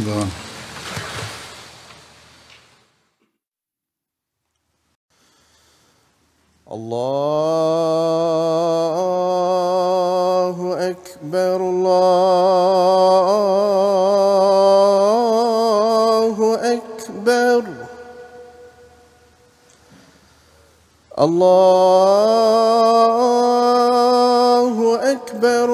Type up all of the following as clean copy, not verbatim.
دون. الله أكبر الله أكبر الله أكبر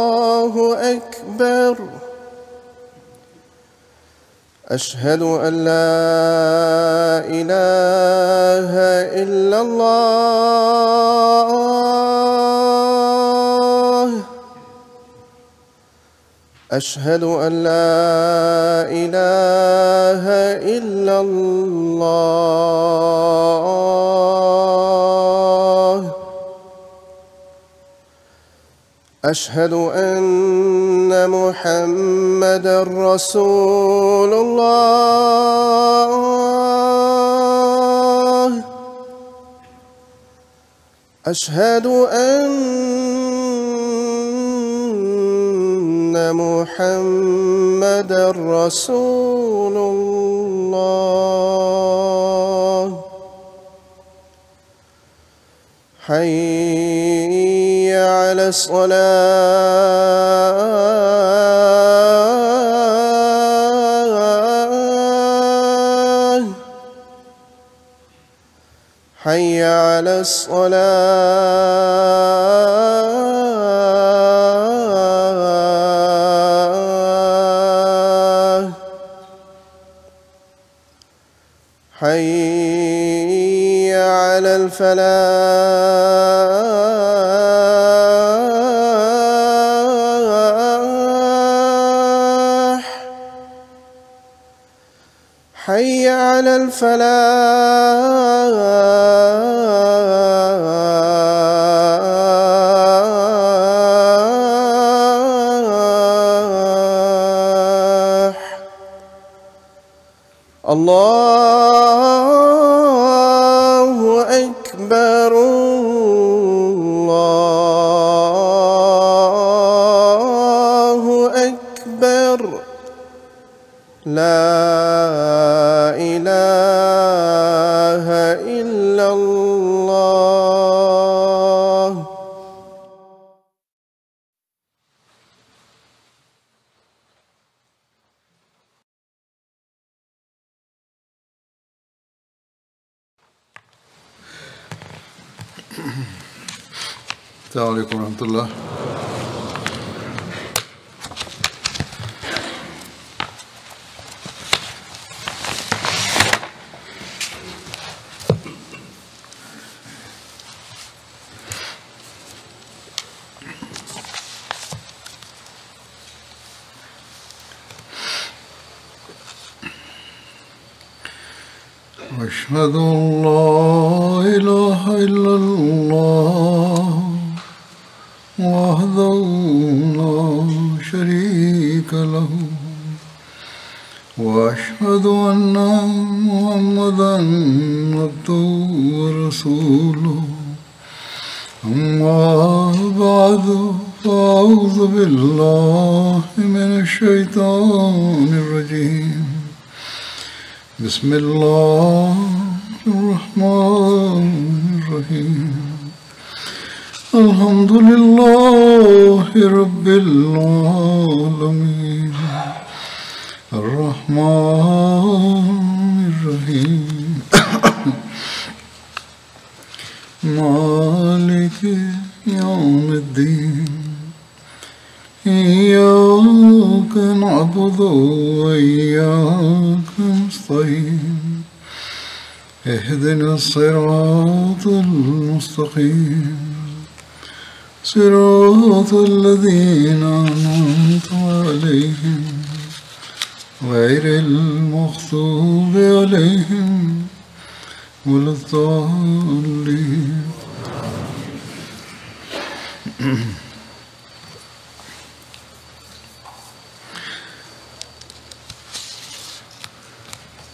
الله أكبر أشهد أن لا إله إلا الله أشهد أن لا إله إلا الله أشهد أن محمدًا رسول الله أشهد أن محمدًا رسول الله حي على الصلاة حي على الصلاة حي على الفلاح حي على الفلاح الله أكبر الله أكبر لا إله إلا الله السلام عليكم ورحمة الله. أشهد أن لا إله إلا الله وحده لا شريك له وأشهد أن محمدًا عبده ورسوله أما بعد فأعوذ بالله من الشيطان الرجيم بسم الله الرحمن الرحيم الحمد لله رب العالمين الرحمن الرحيم مالك يوم الدين إياك نعبد وإياك نستعين اهدنا الصراط المستقيم صراط الذين أنعمت عليهم غير المغضوب عليهم ولا الضالين.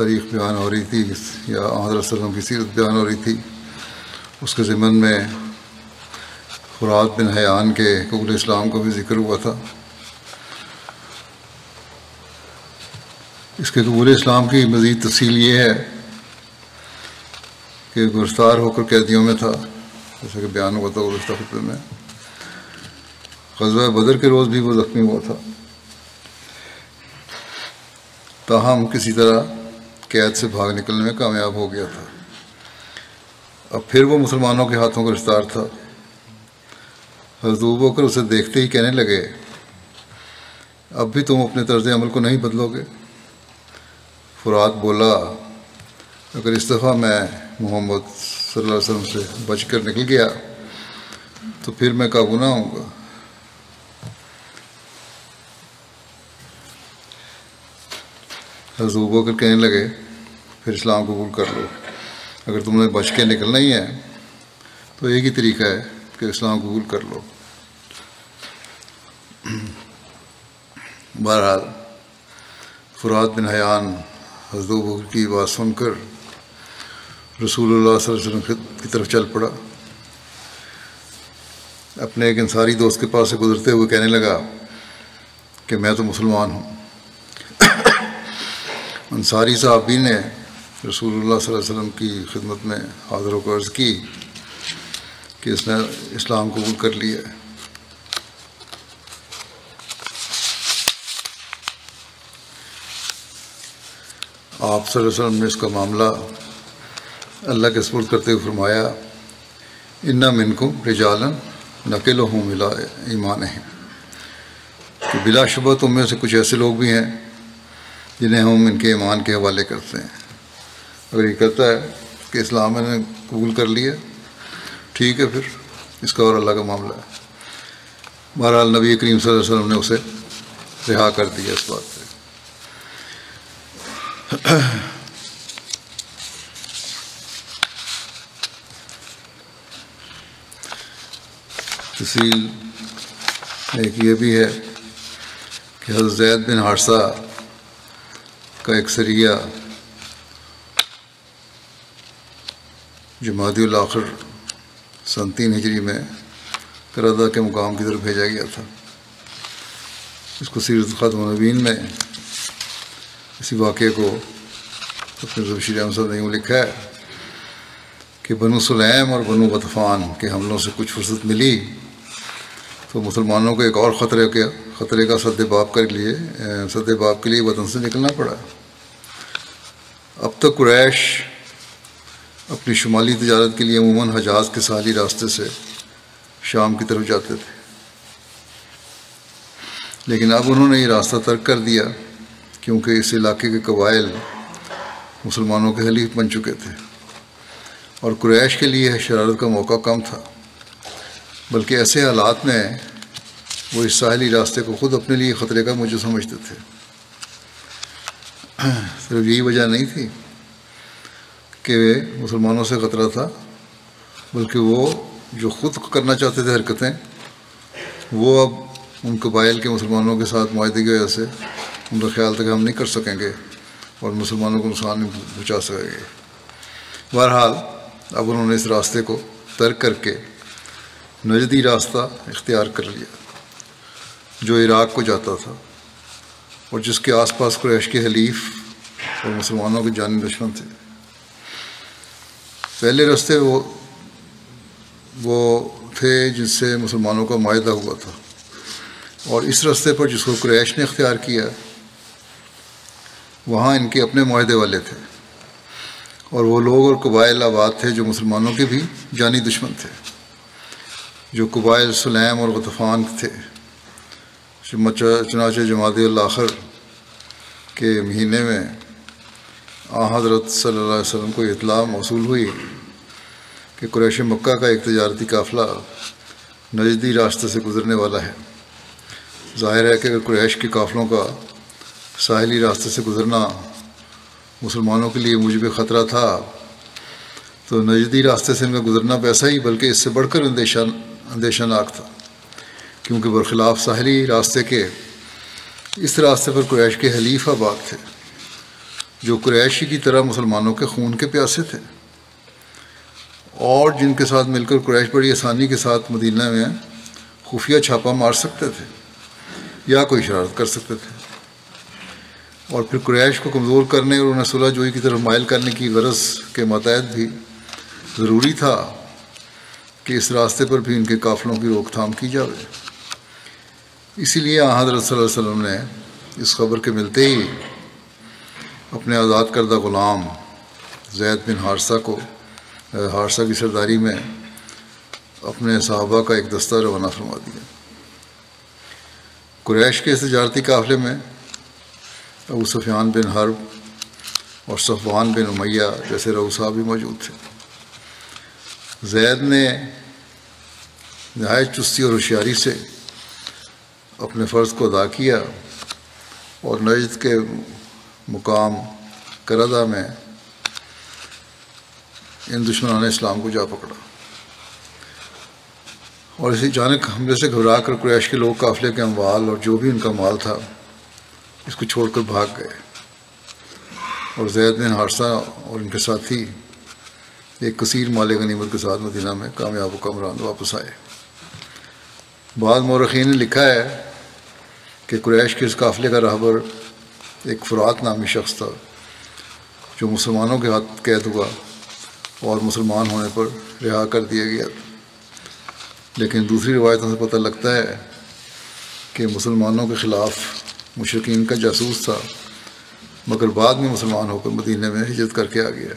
تاریخ بیان ہو رہی تھی یا حضرت صلی اللہ علیہ وسلم کی سیرت بیان ہو رہی تھی، اس کے ضمن میں فرات بن حیان کے قبول اسلام کا بھی ذکر ہوا تھا۔ اس کے قبول اسلام کی مزید تفصیل یہ ہے کہ گرفتار ہو کر قیدیوں میں تھا، جیسا کہ بیان ہوا تھا گزشتہ خطبے میں۔ غزوہ بدر کے روز بھی وہ زخمی ہوا تھا، تاہم کسی طرح قید سے بھاگ نکلنے میں کامیاب ہو گیا تھا۔ اب پھر وہ مسلمانوں کے ہاتھوں گرفتار تھا۔ حضرت ابوبکر اسے دیکھتے ہی کہنے لگے، اب بھی تم اپنے طرز عمل کو نہیں بدلو گے؟ فرات بولا، اگر اس دفعہ میں محمد صلی اللہ علیہ وسلم سے بچ کر نکل گیا تو پھر میں قابو نہ ہوں گا۔ حضرت ابوبکر کہنے لگے، پھر اسلام قبول کر لو، اگر تم نے بچ کے نکلنا ہی ہے تو ایک ہی طریقہ ہے کہ اسلام قبول کر لو۔ بہرحال فرات بن حیان حضرت ابوبکر کی بات سن کر رسول اللہ صلی اللہ علیہ وسلم کی طرف چل پڑا۔ اپنے ایک انصاری دوست کے پاس سے گزرتے ہوئے کہنے لگا کہ میں تو مسلمان ہوں۔ انصاری صحابی نے رسول اللہ صلی اللہ علیہ وسلم کی خدمت میں حاضر ہو کر عرض کی کہ اس نے اسلام قبول کر لیا ہے۔ آپ صلی اللہ علیہ وسلم نے اس کا معاملہ اللہ کے سپرد کرتے ہوئے فرمایا، اِنَّ مِنْکُمْ رِجَالًا نَقِلُهُمْ إِلَىٰ ایمانِهِمْ، کہ بلا شبہ تم میں سے کچھ ایسے لوگ بھی ہیں جنہیں ہم ان کے ایمان کے حوالے کرتے ہیں۔ اگر یہ کہتا ہے کہ اسلام میں نے قبول کر لیا، ٹھیک ہے، پھر اس کا اور اللہ کا معاملہ ہے۔ بہرحال نبی کریم صلی اللہ علیہ وسلم نے اسے رہا کر دیا اس بات سے۔ تفصیل ایک یہ بھی ہے کہ حضرت زید بن حارثہ کا ایک سریہ جمادی الاخر سن 3 ہجری میں کردہ کے مقام کی طرف بھیجا گیا تھا۔ اس کو سیرت خاتم النبیین میں اسی واقعے کو اپنے ذوالشیر احمد صاحب نے لکھا ہے کہ بنو سلیم اور بنو غطفان کے حملوں سے کچھ فرصت ملی تو مسلمانوں کو ایک اور خطرے کا سد باب کے لیے وطن سے نکلنا پڑا۔ اب تک قریش اپنی شمالی تجارت کے لیے عموماً حجاز کے ساحلی راستے سے شام کی طرف جاتے تھے، لیکن اب انہوں نے یہ راستہ ترک کر دیا کیونکہ اس علاقے کے قبائل مسلمانوں کے حلیف بن چکے تھے اور قریش کے لیے شرارت کا موقع کم تھا، بلکہ ایسے حالات میں وہ اس ساحلی راستے کو خود اپنے لیے خطرے کا موجب سمجھتے تھے۔ صرف یہی وجہ نہیں تھی کہ مسلمانوں سے خطرہ تھا، بلکہ وہ جو خود کرنا چاہتے تھے حرکتیں، وہ اب ان قبائل کے مسلمانوں کے ساتھ معاہدے کی وجہ سے ان کا خیال تھا کہ ہم نہیں کر سکیں گے اور مسلمانوں کو نقصان نہیں پہنچا سکیں گے۔ بہرحال اب انہوں نے اس راستے کو ترک کر کے نجدی راستہ اختیار کر لیا جو عراق کو جاتا تھا اور جس کے آس پاس قریش کے حلیف اور مسلمانوں کے جانی دشمن تھے۔ پہلے راستے وہ تھے جس سے مسلمانوں کا معاہدہ ہوا تھا، اور اس راستے پر جس کو قریش نے اختیار کیا وہاں ان کے اپنے معاہدے والے تھے، اور وہ لوگ اور قبائل آباد تھے جو مسلمانوں کے بھی جانی دشمن تھے، جو قبائل سلیم اور غطفان تھے۔ چنانچہ جمادی الاخر کے مہینے میں حضرت صلی اللہ علیہ وسلم کو اطلاع موصول ہوئی کہ قریش مکہ کا ایک تجارتی قافلہ نجدی راستے سے گزرنے والا ہے۔ ظاہر ہے کہ اگر قریش کے قافلوں کا ساحلی راستے سے گزرنا مسلمانوں کے لیے موجب خطرہ تھا تو نجدی راستے سے ان کا گزرنا ایسا ہی بلکہ اس سے بڑھ کر اندیشہ ناک تھا، کیونکہ برخلاف ساحلی راستے کے اس راستے پر قریش کے حلیف آباد تھے جو قریشی کی طرح مسلمانوں کے خون کے پیاسے تھے، اور جن کے ساتھ مل کر قریش بڑی آسانی کے ساتھ مدینہ میں خفیہ چھاپا مار سکتے تھے یا کوئی شرارت کر سکتے تھے، اور پھر قریش کو کمزور کرنے اور انہیں صلح جوئی کی طرف مائل کرنے کی غرض کے ماتحت بھی ضروری تھا کہ اس راستے پر بھی ان کے قافلوں کی روک تھام کی جائے۔ اسی لیے حضرت صلی اللہ علیہ وسلم نے اس خبر کے ملتے ہی اپنے آزاد کردہ غلام زید بن حارثہ کی سرداری میں اپنے صحابہ کا ایک دستہ روانہ فرما دیا۔ قریش کے اس تجارتی قافلے میں ابو سفیان بن حرب اور صفوان بن امیہ جیسے رؤساء بھی موجود تھے۔ زید نے نہایت چستی اور ہوشیاری سے اپنے فرض کو ادا کیا اور نجد کے مقام کردہ میں ان دشمنان اسلام کو جا پکڑا، اور اسی اچانک حملے سے گھبرا کر قریش کے لوگ قافلے کے اموال اور جو بھی ان کا مال تھا اس کو چھوڑ کر بھاگ گئے، اور زید بن حارثہ اور ان کے ساتھی ایک کثیر مال غنیمت کے ساتھ مدینہ میں کامیاب و کامران واپس آئے۔ بعض مورخین نے لکھا ہے کہ قریش کے اس قافلے کا رہبر ایک فرات نامی شخص تھا جو مسلمانوں کے ہاتھ قید ہوا اور مسلمان ہونے پر رہا کر دیا گیا، لیکن دوسری روایتوں سے پتہ لگتا ہے کہ مسلمانوں کے خلاف مشرکین کا جاسوس تھا، مگر بعد میں مسلمان ہو کر مدینہ میں ہجرت کر کے آ گیا۔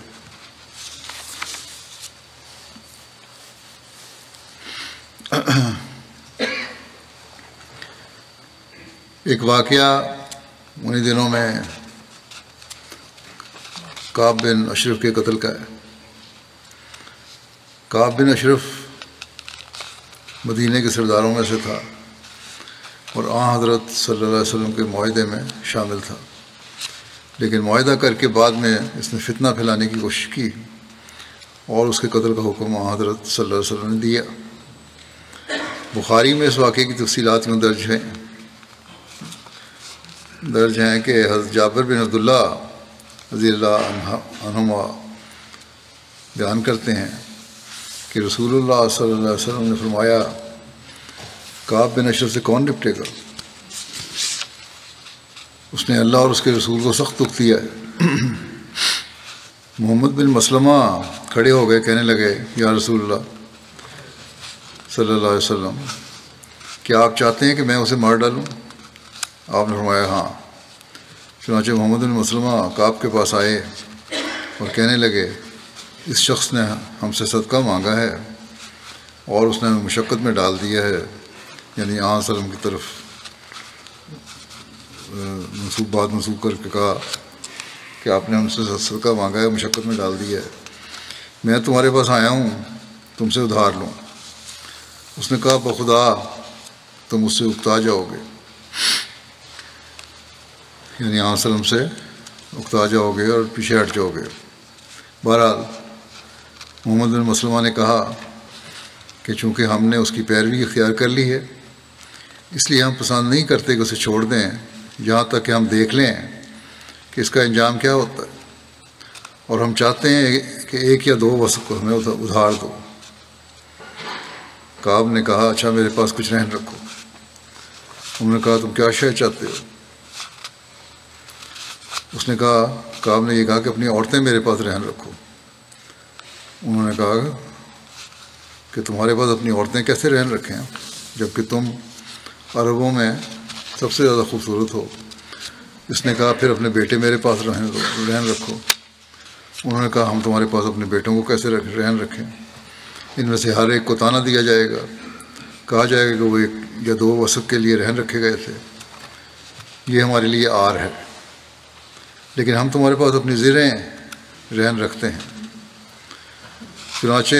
ایک واقعہ انہی دنوں میں کعب بن اشرف کے قتل کا ہے۔ کعب بن اشرف مدینہ کے سرداروں میں سے تھا اور حضرت صلی اللہ علیہ وسلم کے معاہدے میں شامل تھا، لیکن معاہدہ کر کے بعد میں اس نے فتنہ پھیلانے کی کوشش کی اور اس کے قتل کا حکم حضرت صلی اللہ علیہ وسلم نے دیا۔ بخاری میں اس واقعے کی تفصیلات میں درج ہیں کہ حضرت جابر بن عبداللہ رضی اللہ عنہما بیان کرتے ہیں کہ رسول اللہ صلی اللہ علیہ وسلم نے فرمایا، کعب بن اشرف سے کون نپٹے گا؟ اس نے اللہ اور اس کے رسول کو سخت دکھ دیا ہے۔ محمد بن مسلمہ کھڑے ہو گئے، کہنے لگے، یا رسول اللہ صلی اللہ علیہ وسلم، کیا آپ چاہتے ہیں کہ میں اسے مار ڈالوں؟ آپ نے فرمایا ہاں۔ چنانچہ محمد بن مسلمہ کعب کے پاس آئے اور کہنے لگے، اس شخص نے ہم سے صدقہ مانگا ہے اور اس نے ہمیں مشقت میں ڈال دیا ہے، یعنی آن وسلم کی طرف منسوب کر کے کہا کہ آپ نے ہم سے صدقہ مانگا ہے، مشقت میں ڈال دیا ہے، میں تمہارے پاس آیا ہوں تم سے ادھار لوں۔ اس نے کہا، بخدا تم اس سے اکتا جاؤ گے، یعنی آن وسلم سے اکتا جاؤ گے اور پیچھے ہٹ جاؤ گے۔ بہرحال محمد بن مسلمہ نے کہا کہ چونکہ ہم نے اس کی پیروی اختیار کر لی ہے، اس لیے ہم پسند نہیں کرتے کہ اسے چھوڑ دیں یہاں تک کہ ہم دیکھ لیں کہ اس کا انجام کیا ہوتا ہے، اور ہم چاہتے ہیں کہ ایک یا دو وسق کو ہمیں ادھار دو۔ کعب نے کہا، اچھا میرے پاس کچھ رہن رکھو۔ انہوں نے کہا، تم کیا شے چاہتے ہو؟ اس نے کہا، کعب نے یہ کہا کہ اپنی عورتیں میرے پاس رہن رکھو۔ انہوں نے کہا کہ تمہارے پاس اپنی عورتیں کیسے رہن رکھیں جبکہ تم عربوں میں سب سے زیادہ خوبصورت ہو؟ اس نے کہا، پھر اپنے بیٹے میرے پاس رہن رکھو۔ انہوں نے کہا، ہم تمہارے پاس اپنے بیٹوں کو کیسے رہن رکھیں؟ ان میں سے ہر ایک کو طعنہ دیا جائے گا، کہا جائے گا کہ وہ ایک یا دو وسق کے لیے رہن رکھے گئے تھے، یہ ہمارے لیے عار ہے، لیکن ہم تمہارے پاس اپنی زریں رہن رکھتے ہیں۔ چنانچہ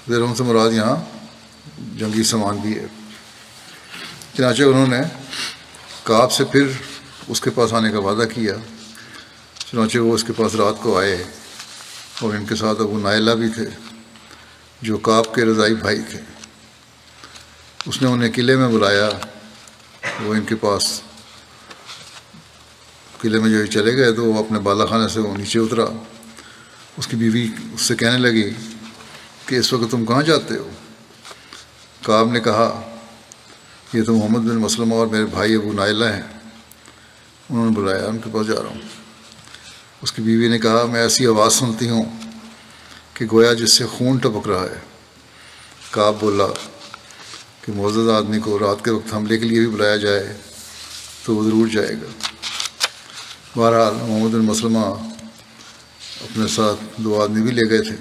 زروں سے مراد یہاں جنگی سامان بھی ہے۔ چنانچہ انہوں نے کعب سے پھر اس کے پاس آنے کا وعدہ کیا۔ چنانچہ وہ اس کے پاس رات کو آئے اور ان کے ساتھ ابو نائلہ بھی تھے جو کعب کے رضائی بھائی تھے۔ اس نے انہیں قلعے میں بلایا، وہ ان کے پاس قلعے میں جو چلے گئے تو وہ اپنے بالا خانے سے وہ نیچے اترا. اس کی بیوی اس سے کہنے لگی کہ اس وقت تم کہاں جاتے ہو؟ کعب نے کہا یہ تو محمد بن مسلمہ اور میرے بھائی ابو نائلہ ہیں، انہوں نے بلایا، ان کے پاس جا رہا ہوں. اس کی بیوی نے کہا میں ایسی آواز سنتی ہوں کہ گویا جس سے خون ٹپک رہا ہے. کعب بولا کہ معزز آدمی کو رات کے وقت حملے کے لیے بھی بلایا جائے تو وہ ضرور جائے گا. بہرحال محمد بن مسلمہ اپنے ساتھ 2 آدمی بھی لے گئے تھے.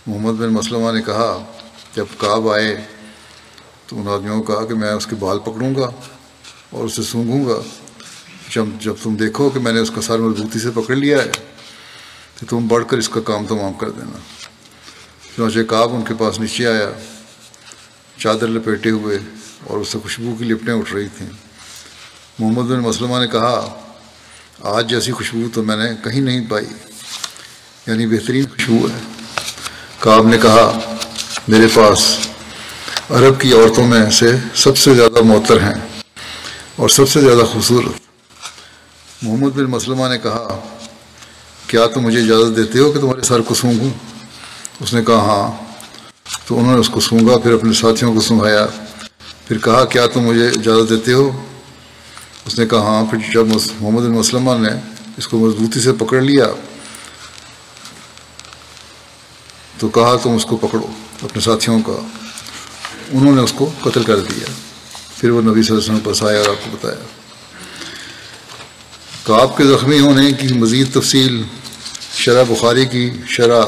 محمد بن مسلمہ نے کہا جب کعب آئے تو ان آدمیوں کو کہا کہ میں اس کے بال پکڑوں گا اور اسے سونگھوں گا. جب تم دیکھو کہ میں نے اس کا سر مضبوطی سے پکڑ لیا ہے تو تم بڑھ کر اس کا کام تمام کر دینا. چنانچہ کعب ان کے پاس نیچے آیا چادر لپیٹے ہوئے اور اس سے خوشبو کی لپٹیں اٹھ رہی تھیں. محمد بن مسلمہ نے کہا آج جیسی خوشبو تو میں نے کہیں نہیں پائی، یعنی بہترین خوشبو ہے. کعب نے کہا میرے پاس عرب کی عورتوں میں سے سب سے زیادہ معطر ہیں اور سب سے زیادہ خوبصورت. محمد بن مسلمہ نے کہا کیا تم مجھے اجازت دیتے ہو کہ تمہارے سر کو سونگھوں؟ اس نے کہا ہاں. تو انہوں نے اس کو سونگھا، پھر اپنے ساتھیوں کو سونگھایا، پھر کہا کیا تم مجھے اجازت دیتے ہو؟ اس نے کہا ہاں. پھر جب محمد بن مسلمہ نے اس کو مضبوطی سے پکڑ لیا تو کہا تم اس کو پکڑو اپنے ساتھیوں کا. انہوں نے اس کو قتل کر دیا. پھر وہ نبی صلی اللہ علیہ وسلم پاس آیا اور آپ کو بتایا. کعب کے زخمی ہونے کی مزید تفصیل شرح بخاری کی شرح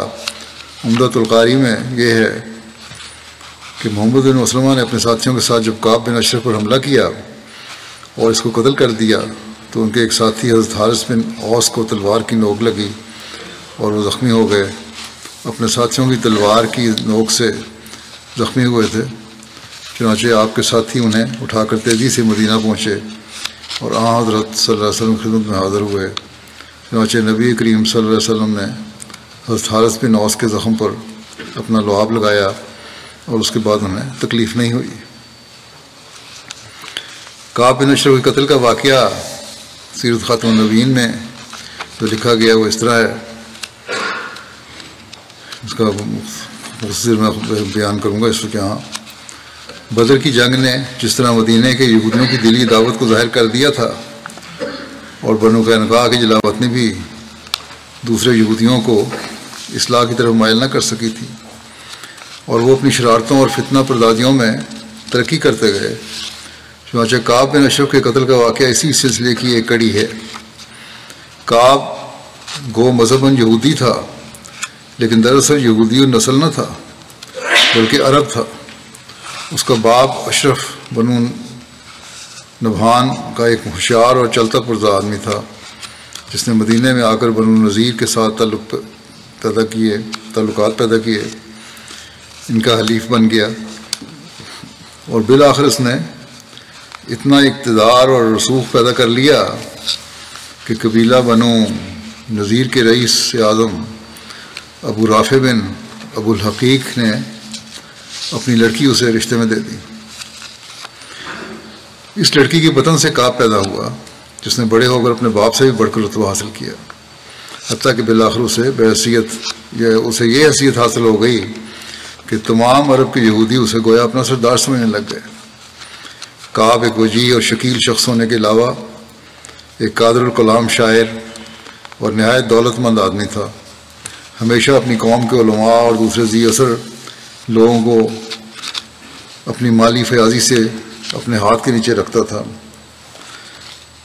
عمدۃ القاری میں یہ ہے کہ محمد بن مسلمہ نے اپنے ساتھیوں کے ساتھ جب کعب بن اشرف پر حملہ کیا اور اس کو قتل کر دیا تو ان کے ایک ساتھی حضرت حارث بن اوس کو تلوار کی نوک لگی اور وہ زخمی ہو گئے. اپنے ساتھیوں کی تلوار کی نوک سے زخمی ہوئے تھے. چنانچہ آپ کے ساتھی انہیں اٹھا کر تیزی سے مدینہ پہنچے اور حضرت صلی اللہ علیہ وسلم کی خدمت میں حاضر ہوئے. چنانچہ نبی کریم صلی اللہ علیہ وسلم نے حضرت حارث بن اوس کے زخم پر اپنا لعاب لگایا اور اس کے بعد انہیں تکلیف نہیں ہوئی. کعب بن اشرف کے قتل کا واقعہ سیرت خاتم النبیین میں جو لکھا گیا وہ اس طرح ہے. اس کا مختصر میں بیان کروں گا اس وقت. یہاں بدر کی جنگ نے جس طرح مدینہ کے یہودیوں کی دلی دعوت کو ظاہر کر دیا تھا اور بنو قینقاع کی جلاوطنی بھی دوسرے یہودیوں کو اصلاح کی طرف مائل نہ کر سکی تھی اور وہ اپنی شرارتوں اور فتنہ پردازیوں میں ترقی کرتے گئے. چنانچہ کعب بن اشرف کے قتل کا واقعہ اسی سلسلے کی ایک کڑی ہے. کعب گو مذہباً یہودی تھا لیکن دراصل یہودی النسل نہ تھا بلکہ عرب تھا. اس کا باپ اشرف بنو نبھان کا ایک ہوشیار اور چلتا پرزہ آدمی تھا جس نے مدینہ میں آ کر بنو نذیر کے ساتھ تعلقات پیدا کیے. ان کا حلیف بن گیا اور بالآخر اس نے اتنا اقتدار اور رسوخ پیدا کر لیا کہ قبیلہ بنو نذیر کے رئیس اعظم ابو رافع بن ابو الحقیق نے اپنی لڑکی اسے رشتے میں دے دی. اس لڑکی کے بطن سے کعب پیدا ہوا جس نے بڑے ہو کر اپنے باپ سے بھی بڑھ کر رتبہ حاصل کیا، حتیٰ کہ بالآخر اسے یہ حیثیت حاصل ہو گئی کہ تمام عرب کے یہودی اسے گویا اپنا سردار سمجھنے لگ گئے. کعب ایک وجیح اور شکیل شخص ہونے کے علاوہ ایک قادر الکلام شاعر اور نہایت دولت مند آدمی تھا. ہمیشہ اپنی قوم کے علماء اور دوسرے ذی اثر لوگوں کو اپنی مالی فیاضی سے اپنے ہاتھ کے نیچے رکھتا تھا،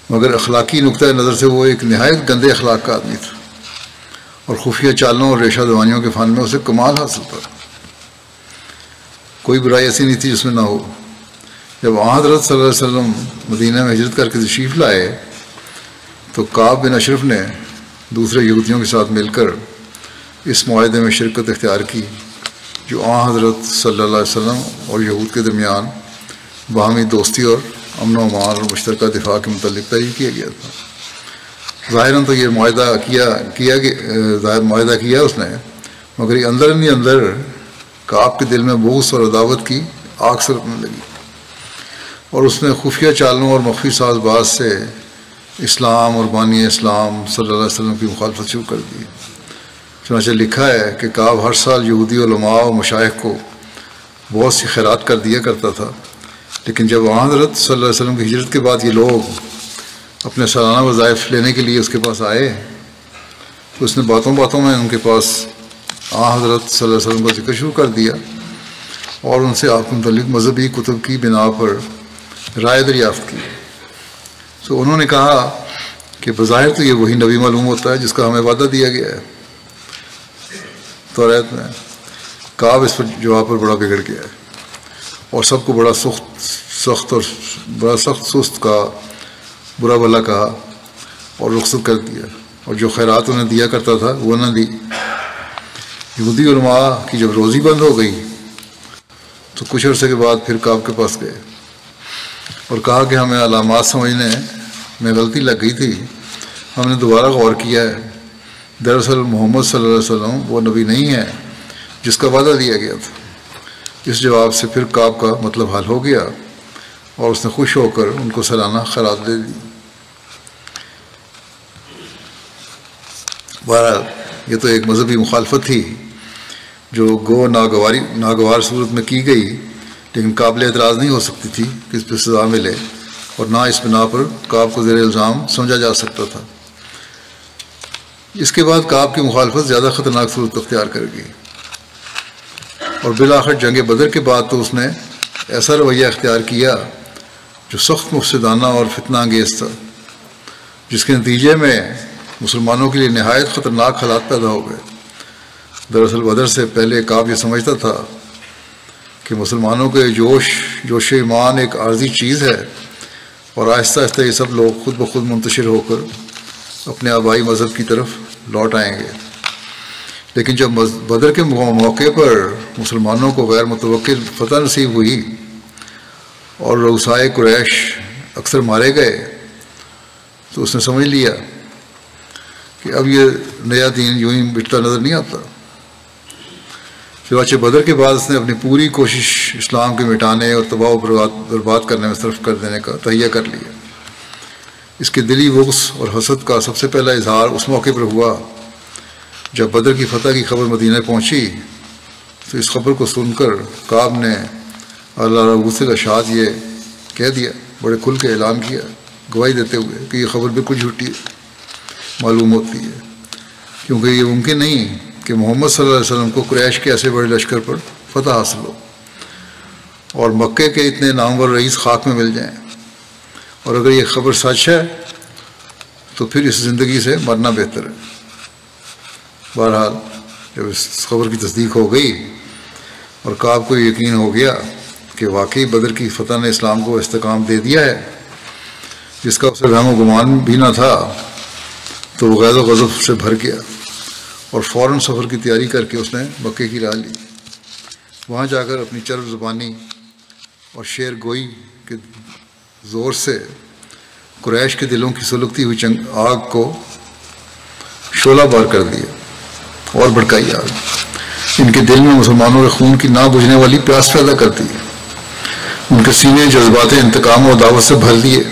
مگر اخلاقی نقطۂ نظر سے وہ ایک نہایت گندے اخلاق کا آدمی تھا اور خفیہ چالوں اور ریشہ دوائیوں کے فن میں اسے کمال حاصل تھا. کوئی برائی ایسی نہیں تھی جس میں نہ ہو. جب حضرت صلی اللہ علیہ وسلم مدینہ میں ہجرت کر کے تشریف لائے تو کعب بن اشرف نے دوسرے یہودیوں کے ساتھ مل کر اس معاہدے میں شرکت اختیار کی جو حضرت صلی اللہ علیہ وسلم اور یہود کے درمیان باہمی دوستی اور امن و امان اور مشترکہ دفاع کے متعلق طے کیا گیا تھا. ظاہراً تو یہ معاہدہ کیا اس نے، مگر یہ اندر ہی اندر کعب کے دل میں بغض اور عداوت کی آگ سلگنے لگی اور اس نے خفیہ چالوں اور مخفی ساز باز سے اسلام اور بانی اسلام صلی اللہ علیہ وسلم کی مخالفت شروع کر دی۔ چنانچہ لکھا ہے کہ کعب ہر سال یہودی علماء و مشائخ کو بہت سی خیرات کر دیا کرتا تھا، لیکن جب حضرت صلی اللہ علیہ وسلم کی ہجرت کے بعد یہ لوگ اپنے سالانہ وظائف لینے کے لیے اس کے پاس آئے تو اس نے باتوں باتوں میں ان کے پاس حضرت صلی اللہ علیہ وسلم کا ذکر شروع کر دیا اور ان سے آپ کے متعلق مذہبی کتب کی بنا پر رائے دریافت کی۔ تو انہوں نے کہا کہ بظاہر تو یہ وہی نبی معلوم ہوتا ہے جس کا ہمیں وعدہ دیا گیا ہے توریت میں۔ کعب اس پر جواب پر بڑا بگڑ گیا ہے اور سب کو بڑا سخت اور بڑا سخت سست کہا، برا بھلا کہا اور رخصت کر دیا، اور جو خیرات انہیں دیا کرتا تھا وہ نہ دی۔ یہودی علماء کی جب روزی بند ہو گئی تو کچھ عرصے کے بعد پھر کعب کے پاس گئے اور کہا کہ ہمیں علامات سمجھنے میں غلطی لگ گئی تھی، ہم نے دوبارہ غور کیا ہے، دراصل محمد صلی اللہ علیہ وسلم وہ نبی نہیں ہے جس کا وعدہ دیا گیا تھا۔ اس جواب سے پھر کعب کا مطلب حل ہو گیا اور اس نے خوش ہو کر ان کو سالانہ خیرات دے دی۔ بہرحال یہ تو ایک مذہبی مخالفت تھی جو گو ناگوار صورت میں کی گئی، لیکن قابل اعتراض نہیں ہو سکتی تھی کہ اس پہ سزا ملے، اور نہ اس بنا پر کعب کو زیر الزام سمجھا جا سکتا تھا۔ اس کے بعد کعب کی مخالفت زیادہ خطرناک صورت اختیار کر گئی، اور بالآخر جنگ بدر کے بعد تو اس نے ایسا رویہ اختیار کیا جو سخت مفسدانہ اور فتنہ انگیز تھا، جس کے نتیجے میں مسلمانوں کے لیے نہایت خطرناک حالات پیدا ہو گئے۔ دراصل بدر سے پہلے کعب یہ سمجھتا تھا کہ مسلمانوں کے جوش ایمان ایک عارضی چیز ہے، اور آہستہ آہستہ یہ سب لوگ خود بخود منتشر ہو کر اپنے آبائی مذہب کی طرف لوٹ آئیں گے۔ لیکن جب بدر کے موقع پر مسلمانوں کو غیر متوقع فتح نصیب ہوئی اور رؤسائے قریش اکثر مارے گئے تو اس نے سمجھ لیا کہ اب یہ نیا دین یوں ہی مٹتا نظر نہیں آتا۔ چنانچہ بدر کے بعد اس نے اپنی پوری کوشش اسلام کے مٹانے اور تباہ و برباد کرنے میں صرف کر دینے کا تہیہ کر لیا۔ اس کے دلی بغض اور حسد کا سب سے پہلا اظہار اس موقع پر ہوا جب بدر کی فتح کی خبر مدینہ پہنچی، تو اس خبر کو سن کر کعب نے اللہ رب الاشعاد یہ کہہ دیا، بڑے کھل کے اعلان کیا، گواہی دیتے ہوئے کہ یہ خبر بالکل جھوٹی معلوم ہوتی ہے، کیونکہ یہ ممکن نہیں کہ محمد صلی اللہ علیہ وسلم کو قریش کے ایسے بڑے لشکر پر فتح حاصل ہو اور مکے کے اتنے نامور رئیس خاک میں مل جائیں، اور اگر یہ خبر سچ ہے تو پھر اس زندگی سے مرنا بہتر ہے۔ بہرحال جب اس خبر کی تصدیق ہو گئی اور کعب کو یقین ہو گیا کہ واقعی بدر کی فتح نے اسلام کو استحکام دے دیا ہے جس کا اسے وہم و گمان بھی نہ تھا، تو وہ غیظ و غضب سے بھر گیا اور فوراً سفر کی تیاری کر کے اس نے مکے کی راہ لی۔ وہاں جا کر اپنی چرب زبانی اور شعر گوئی کے زور سے قریش کے دلوں کی سلگتی ہوئی آگ کو شعلہ بار کر دیا اور بھڑکائی آگ ان کے دل میں مسلمانوں کے خون کی نہ بجھنے والی پیاس پیدا کرتی ہے، ان کے سینے جذبات انتقام اور دعوت سے بھر دیے،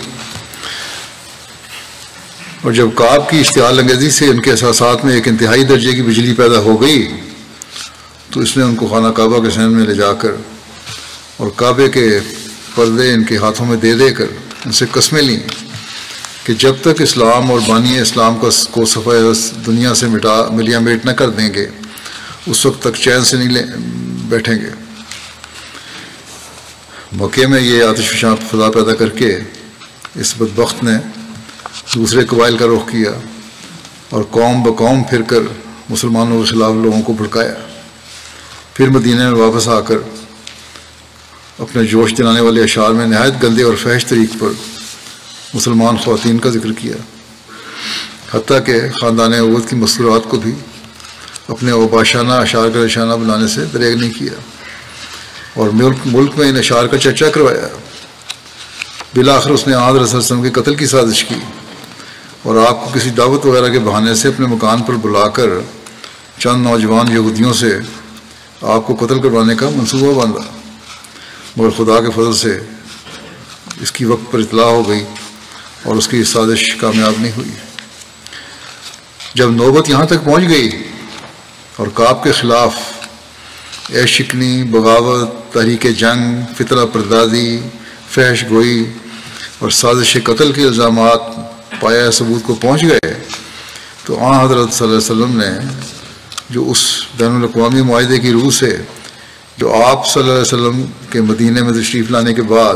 اور جب کعب کی اشتعال انگیزی سے ان کے احساسات میں ایک انتہائی درجے کی بجلی پیدا ہو گئی تو اس نے ان کو خانہ کعبہ کے صحن میں لے جا کر اور کعبے کے پردے ان کے ہاتھوں میں دے دے کر ان سے قسمیں لیں کہ جب تک اسلام اور بانی اسلام کو صفحہ دنیا سے ملیاں میٹ نہ کر دیں گے اس وقت تک چین سے نہیں بیٹھیں گے۔ مکے میں یہ آتش فشاں فضا پیدا کر کے اس بدبخت نے دوسرے قبائل کا رخ کیا اور قوم بقوم پھر کر مسلمانوں کے خلاف لوگوں کو بھڑکایا۔ پھر مدینہ میں واپس آ کر اپنے جوش دلانے والے اشعار میں نہایت گندے اور فحش طریق پر مسلمان خواتین کا ذکر کیا، حتیٰ کہ خاندان عود کی مسرات کو بھی اپنے اوباشانہ اشعار کا نشانہ بنانے سے دریغ نہیں کیا اور ملک میں ان اشعار کا چرچا کروایا۔ بالآخر اس نے حضرت صلی اللہ علیہ وسلم کے قتل کی سازش کی اور آپ کو کسی دعوت وغیرہ کے بہانے سے اپنے مکان پر بلا کر چند نوجوان یہودیوں سے آپ کو قتل کروانے کا منصوبہ باندھا، مگر خدا کے فضل سے اس کی وقت پر اطلاع ہو گئی اور اس کی سازش کامیاب نہیں ہوئی۔ جب نوبت یہاں تک پہنچ گئی اور کعب کے خلاف عیش شکنی، بغاوت، تحریک جنگ، فتنہ پردازی، فحش گوئی اور سازش قتل کے الزامات پایہ ثبوت کو پہنچ گئے، تو حضرت صلی اللہ علیہ وسلم نے جو اس بین الاقوامی معاہدے کی روح سے جو آپ صلی اللہ علیہ وسلم کے مدینہ میں تشریف لانے کے بعد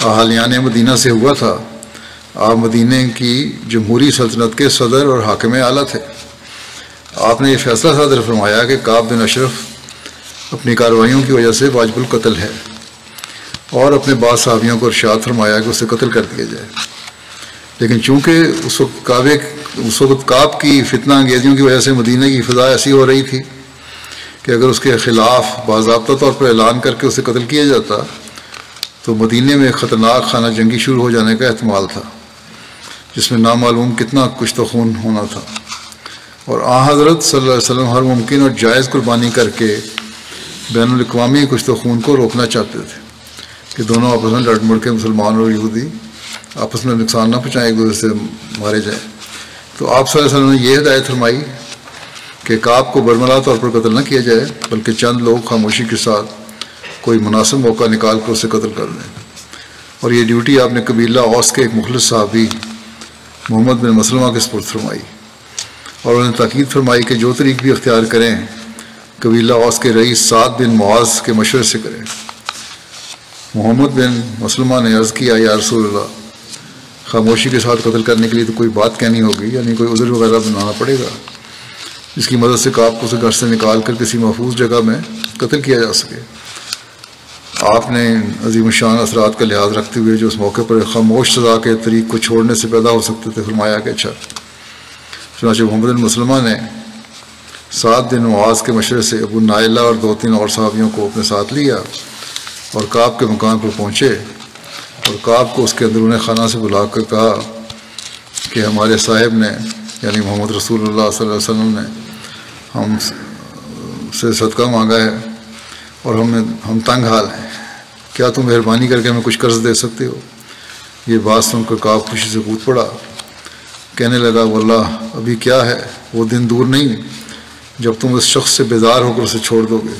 اہالیان مدینہ سے ہوا تھا، آپ مدینہ کی جمہوری سلطنت کے صدر اور حاکم اعلیٰ تھے۔ آپ نے یہ فیصلہ صادر فرمایا کہ کعب بن اشرف اپنی کارروائیوں کی وجہ سے واجب القتل ہے، اور اپنے بعض صحابیوں کو ارشاد فرمایا کہ اسے قتل کر دیا جائے۔ لیکن چونکہ اس وقت کعب کی فتنہ انگیزیوں کی وجہ سے مدینہ کی فضا ایسی ہو رہی تھی کہ اگر اس کے خلاف باضابطہ طور پر اعلان کر کے اسے قتل کیا جاتا تو مدینہ میں خطرناک خانہ جنگی شروع ہو جانے کا احتمال تھا، جس میں نامعلوم کتنا کشت و خون ہونا تھا، اور حضرت صلی اللہ علیہ وسلم ہر ممکن اور جائز قربانی کر کے بین الاقوامی کشت و خون کو روکنا چاہتے تھے کہ دونوں آپس میں لڑ مڑ کے مسلمان اور یہودی آپس میں نقصان نہ پہنچائیں، ایک دوسرے سے مارے جائیں۔ تو آپ صلی اللہ علیہ وسلم نے یہ ہدایت فرمائی کہ کعب کو برملا طور پر قتل نہ کیا جائے، بلکہ چند لوگ خاموشی کے ساتھ کوئی مناسب موقع نکال کر اسے قتل کر دیں۔ اور یہ ڈیوٹی آپ نے قبیلہ اوس کے ایک مخلص صحابی محمد بن مسلمہ کے سپرد فرمائی، اور انہوں نے تاکید فرمائی کہ جو طریق بھی اختیار کریں قبیلہ اوس کے رئیس سعد بن معاذ کے مشورے سے کریں۔ محمد بن مسلمہ نے عرض کیا، یا رسول اللہ، خاموشی کے ساتھ قتل کرنے کے لیے تو کوئی بات کہنی ہوگی، یعنی کوئی عذر وغیرہ بنانا پڑے گا جس کی مدد سے کعب کو اسے گھر سے نکال کر کسی محفوظ جگہ میں قتل کیا جا سکے۔ آپ نے عظیم الشان اثرات کا لحاظ رکھتے ہوئے جو اس موقع پر خاموش سزا کے طریق کو چھوڑنے سے پیدا ہو سکتے تھے فرمایا کہ اچھا۔ چنانچہ محمد بن مسلمہ نے سعد بن معاذ کے مشورے سے ابو نائلہ اور 2-3 اور صحابیوں کو اپنے ساتھ لیا اور کعب کے مکان پر پہنچے، اور کعب کو اس کے اندرون خانہ سے بلا کر کہا کہ ہمارے صاحب نے یعنی محمد رسول اللہ صلی اللہ علیہ وسلم نے ہم سے صدقہ مانگا ہے اور ہم تنگ حال ہیں، کیا تم مہربانی کر کے ہمیں کچھ قرض دے سکتے ہو؟ یہ بات سن کر کعب خوشی سے کود پڑا، کہنے لگا واللہ ابھی کیا ہے، وہ دن دور نہیں جب تم اس شخص سے بیزار ہو کر اسے چھوڑ دو گے۔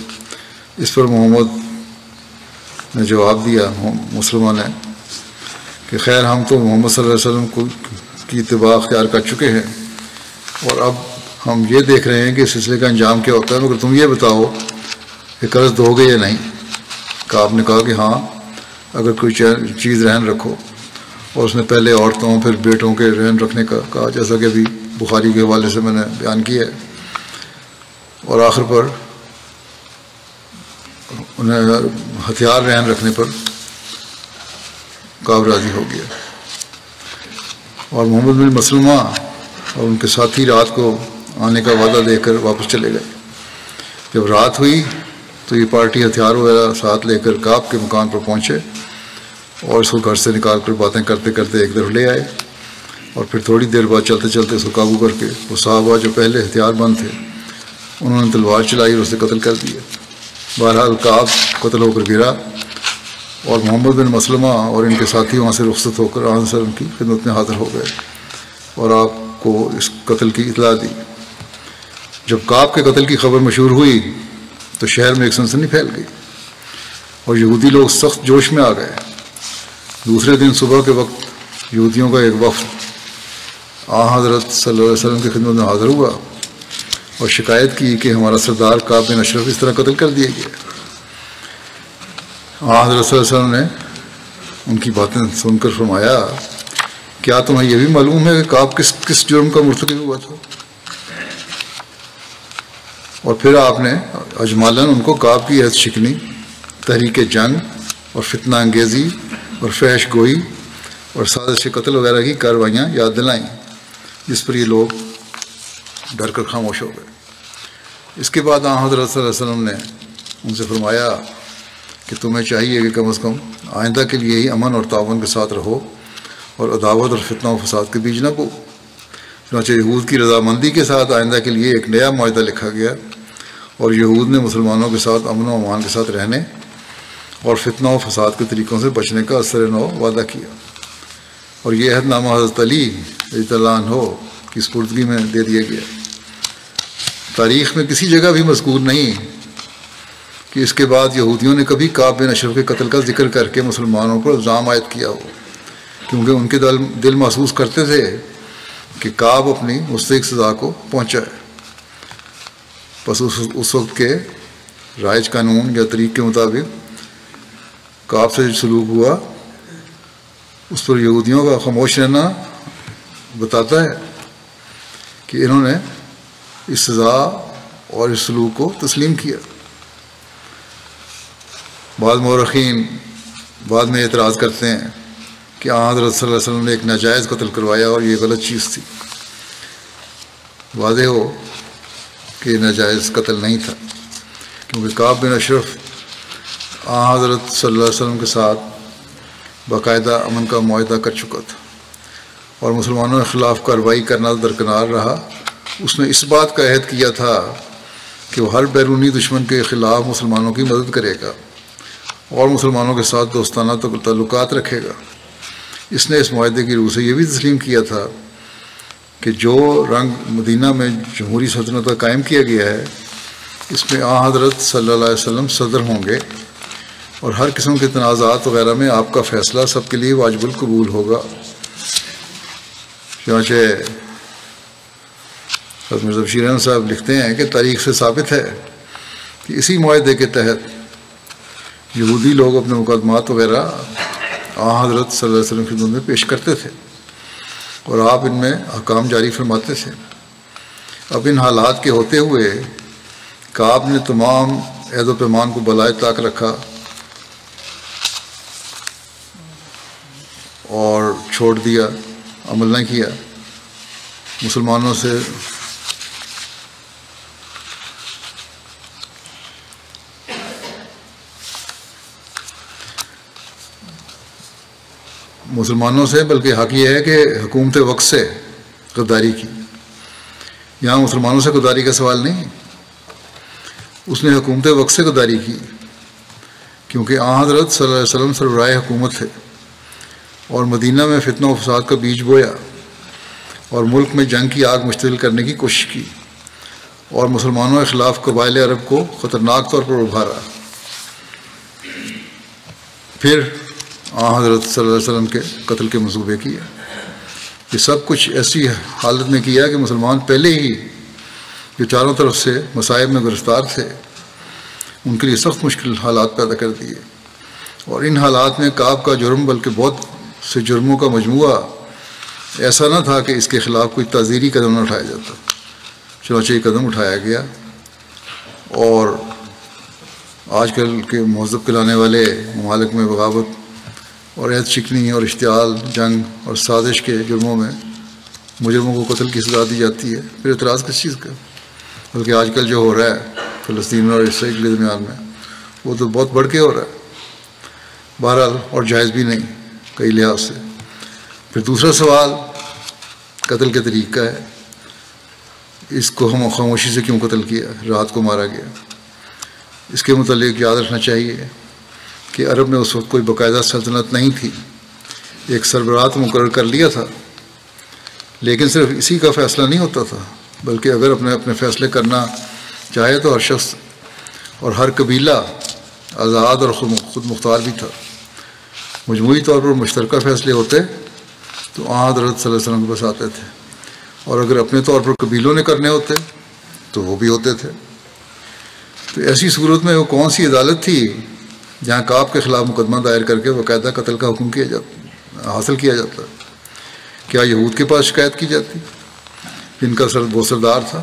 اس پر محمد نے جواب دیا، مسلمان نے، کہ خیر ہم تو محمد صلی اللہ علیہ وسلم کی اتباع اختیار کر چکے ہیں، اور اب ہم یہ دیکھ رہے ہیں کہ اس سلسلے کا انجام کیا ہوتا ہے، مگر تم یہ بتاؤ کہ قرض دو گے یا نہیں؟ کعب نے کہا کہ ہاں، اگر کوئی چیز رہن رکھو، اور اس نے پہلے عورتوں پھر بیٹوں کے رہن رکھنے کا کہا، جیسا کہ ابھی بخاری کے حوالے سے میں نے بیان کیا ہے، اور آخر پر انہیں ہتھیار رہن رکھنے پر کعب راضی ہو گیا، اور محمد بن مسلمہ اور ان کے ساتھی رات کو آنے کا وعدہ دے کر واپس چلے گئے۔ جب رات ہوئی تو یہ پارٹی ہتھیار وغیرہ ساتھ لے کر کعب کے مکان پر پہنچے اور اس کو گھر سے نکال کر باتیں کرتے کرتے ایک طرف لے آئے، اور پھر تھوڑی دیر بعد چلتے چلتے اس کو قابو کر کے وہ صحابہ جو پہلے ہتھیار بند تھے انہوں نے تلوار چلائی اور اسے قتل کر دیا۔ بہرحال کعب قتل ہو کر گرا، اور محمد بن مسلمہ اور ان کے ساتھی وہاں سے رخصت ہو کر آن سلم کی خدمت میں حاضر ہو گئے اور آپ کو اس قتل کی اطلاع دی۔ جب کعب کے قتل کی خبر مشہور ہوئی تو شہر میں ایک سنسنی پھیل گئی اور یہودی لوگ سخت جوش میں آ گئے۔ دوسرے دن صبح کے وقت یہودیوں کا ایک وفد حضرت صلی اللہ علیہ وسلم کی خدمت میں حاضر ہوا اور شکایت کی کہ ہمارا سردار کعب بن اشرف اس طرح قتل کر دیا گیا۔ حضرت صلی اللہ علیہ وسلم نے ان کی باتیں سن کر فرمایا، کیا تمہیں یہ بھی معلوم ہے کہ کعب کس جرم کا مرتکب ہوا تھا؟ اور پھر آپ نے اجمالاً ان کو کعب کی عہد شکنی، تحریک جنگ اور فتنہ انگیزی اور فحش گوئی اور سازش قتل وغیرہ کی کارروائیاں یاد دلائیں، جس پر یہ لوگ ڈر کر خاموش ہو گئے۔ اس کے بعد حضرت صلی اللہ علیہ وسلم نے ان سے فرمایا کہ تمہیں چاہیے کہ کم از کم آئندہ کے لیے ہی امن اور تعاون کے ساتھ رہو اور عداوت اور فتنہ و فساد کے بیج نہ بو۔ چنانچہ یہود کی رضامندی کے ساتھ آئندہ کے لیے ایک نیا معاہدہ لکھا گیا، اور یہود نے مسلمانوں کے ساتھ امن و امان کے ساتھ رہنے اور فتنہ و فساد کے طریقوں سے بچنے کا اثر نو وعدہ کیا۔ اور یہ عہد نامہ حضرت علی رضی اللہ عنہ کی سپردگی میں دے دیا گیا۔ تاریخ میں کسی جگہ بھی مذکور نہیں کہ اس کے بعد یہودیوں نے کبھی کعب بن اشرف کے قتل کا ذکر کر کے مسلمانوں پر الزام عائد کیا ہو، کیونکہ ان کے دل محسوس کرتے تھے کہ کعب اپنی مستحق سزا کو پہنچا ہے۔ بس اس وقت کے رائج قانون یا طریق کے مطابق کعب سے جو سلوک ہوا اس پر یہودیوں کا خاموش رہنا بتاتا ہے کہ انہوں نے اس سزا اور اس سلوک کو تسلیم کیا۔ بعض مورخین بعد میں اعتراض کرتے ہیں کہ حضرت صلی اللہ علیہ وسلم نے ایک ناجائز قتل کروایا اور یہ غلط چیز تھی۔ واضح ہو کہ یہ ناجائز قتل نہیں تھا، کیونکہ کعب بن اشرف حضرت صلی اللہ علیہ وسلم کے ساتھ باقاعدہ امن کا معاہدہ کر چکا تھا اور مسلمانوں کے خلاف کارروائی کرنا درکنار رہا۔ اس نے اس بات کا عہد کیا تھا کہ وہ ہر بیرونی دشمن کے خلاف مسلمانوں کی مدد کرے گا اور مسلمانوں کے ساتھ دوستانہ تعلقات رکھے گا۔ اس نے اس معاہدے کی روح سے یہ بھی تسلیم کیا تھا کہ جو رنگ مدینہ میں جمہوری سلطنت کا قائم کیا گیا ہے اس میں حضرت صلی اللہ علیہ وسلم صدر ہوں گے اور ہر قسم کے تنازعات وغیرہ میں آپ کا فیصلہ سب کے لیے واجب القبول ہوگا۔ چنانچہ حضرت مرزا بشیر احمد صاحب لکھتے ہیں کہ تاریخ سے ثابت ہے کہ اسی معاہدے کے تحت یہودی لوگ اپنے مقدمات وغیرہ حضرت صلی اللہ علیہ وسلم کی خدمت میں پیش کرتے تھے اور آپ ان میں احکام جاری فرماتے تھے۔ اب ان حالات کے ہوتے ہوئے کعب نے تمام عہد و پیمان کو بالائے طاق رکھا اور چھوڑ دیا، عمل نہ کیا۔ مسلمانوں سے بلکہ حق یہ ہے کہ حکومت وقت سے غداری کی۔ یہاں مسلمانوں سے غداری کا سوال نہیں، اس نے حکومت وقت سے غداری کی، کیونکہ حضرت صلی اللہ علیہ وسلم سربراہ حکومت تھے اور مدینہ میں فتنہ و فساد کا بیج بویا اور ملک میں جنگ کی آگ مشتعل کرنے کی کوشش کی اور مسلمانوں کے خلاف قبائل عرب کو خطرناک طور پر ابھارا۔ پھر حضرت صلی اللہ علیہ وسلم کے قتل کے منصوبے کیا۔ یہ سب کچھ ایسی حالت میں کیا کہ مسلمان پہلے ہی جو چاروں طرف سے مصائب میں گرفتار تھے ان کے لیے سخت مشکل حالات پیدا کر دیے، اور ان حالات میں کعب کا جرم بلکہ بہت سے جرموں کا مجموعہ ایسا نہ تھا کہ اس کے خلاف کوئی تعزیری قدم نہ اٹھایا جاتا۔ چنانچہ یہ قدم اٹھایا گیا اور آج کل کے مہذب کہلانے والے ممالک میں بغاوت اور عہد شکنی اور اشتعال، جنگ اور سازش کے جرموں میں مجرموں کو قتل کی سزا دی جاتی ہے۔ پھر اعتراض کس چیز کا؟ بلکہ آج کل جو ہو رہا ہے فلسطین اور اسرائیل کے درمیان میں وہ تو بہت بڑھ کے ہو رہا ہے، بہرحال اور جائز بھی نہیں کئی لحاظ سے۔ پھر دوسرا سوال قتل کے طریق کا ہے، اس کو ہم خاموشی سے کیوں قتل کیا، رات کو مارا گیا؟ اس کے متعلق یاد رکھنا چاہیے کہ عرب میں اس وقت کوئی باقاعدہ سلطنت نہیں تھی، ایک سربراہ مقرر کر لیا تھا، لیکن صرف اسی کا فیصلہ نہیں ہوتا تھا، بلکہ اگر اپنے فیصلے کرنا چاہے تو ہر شخص اور ہر قبیلہ آزاد اور خود مختار بھی تھا۔ مجموعی طور پر مشترکہ فیصلے ہوتے تو حضرت صلی اللہ علیہ وسلم کے پاس آتے تھے، اور اگر اپنے طور پر قبیلوں نے کرنے ہوتے تو وہ بھی ہوتے تھے۔ تو ایسی صورت میں وہ کون سی عدالت تھی جہاں کعب کے خلاف مقدمہ دائر کر کے باقاعدہ قتل کا حکم حاصل کیا جاتا؟ کیا یہود کے پاس شکایت کی جاتی جن کا وہ سردار تھا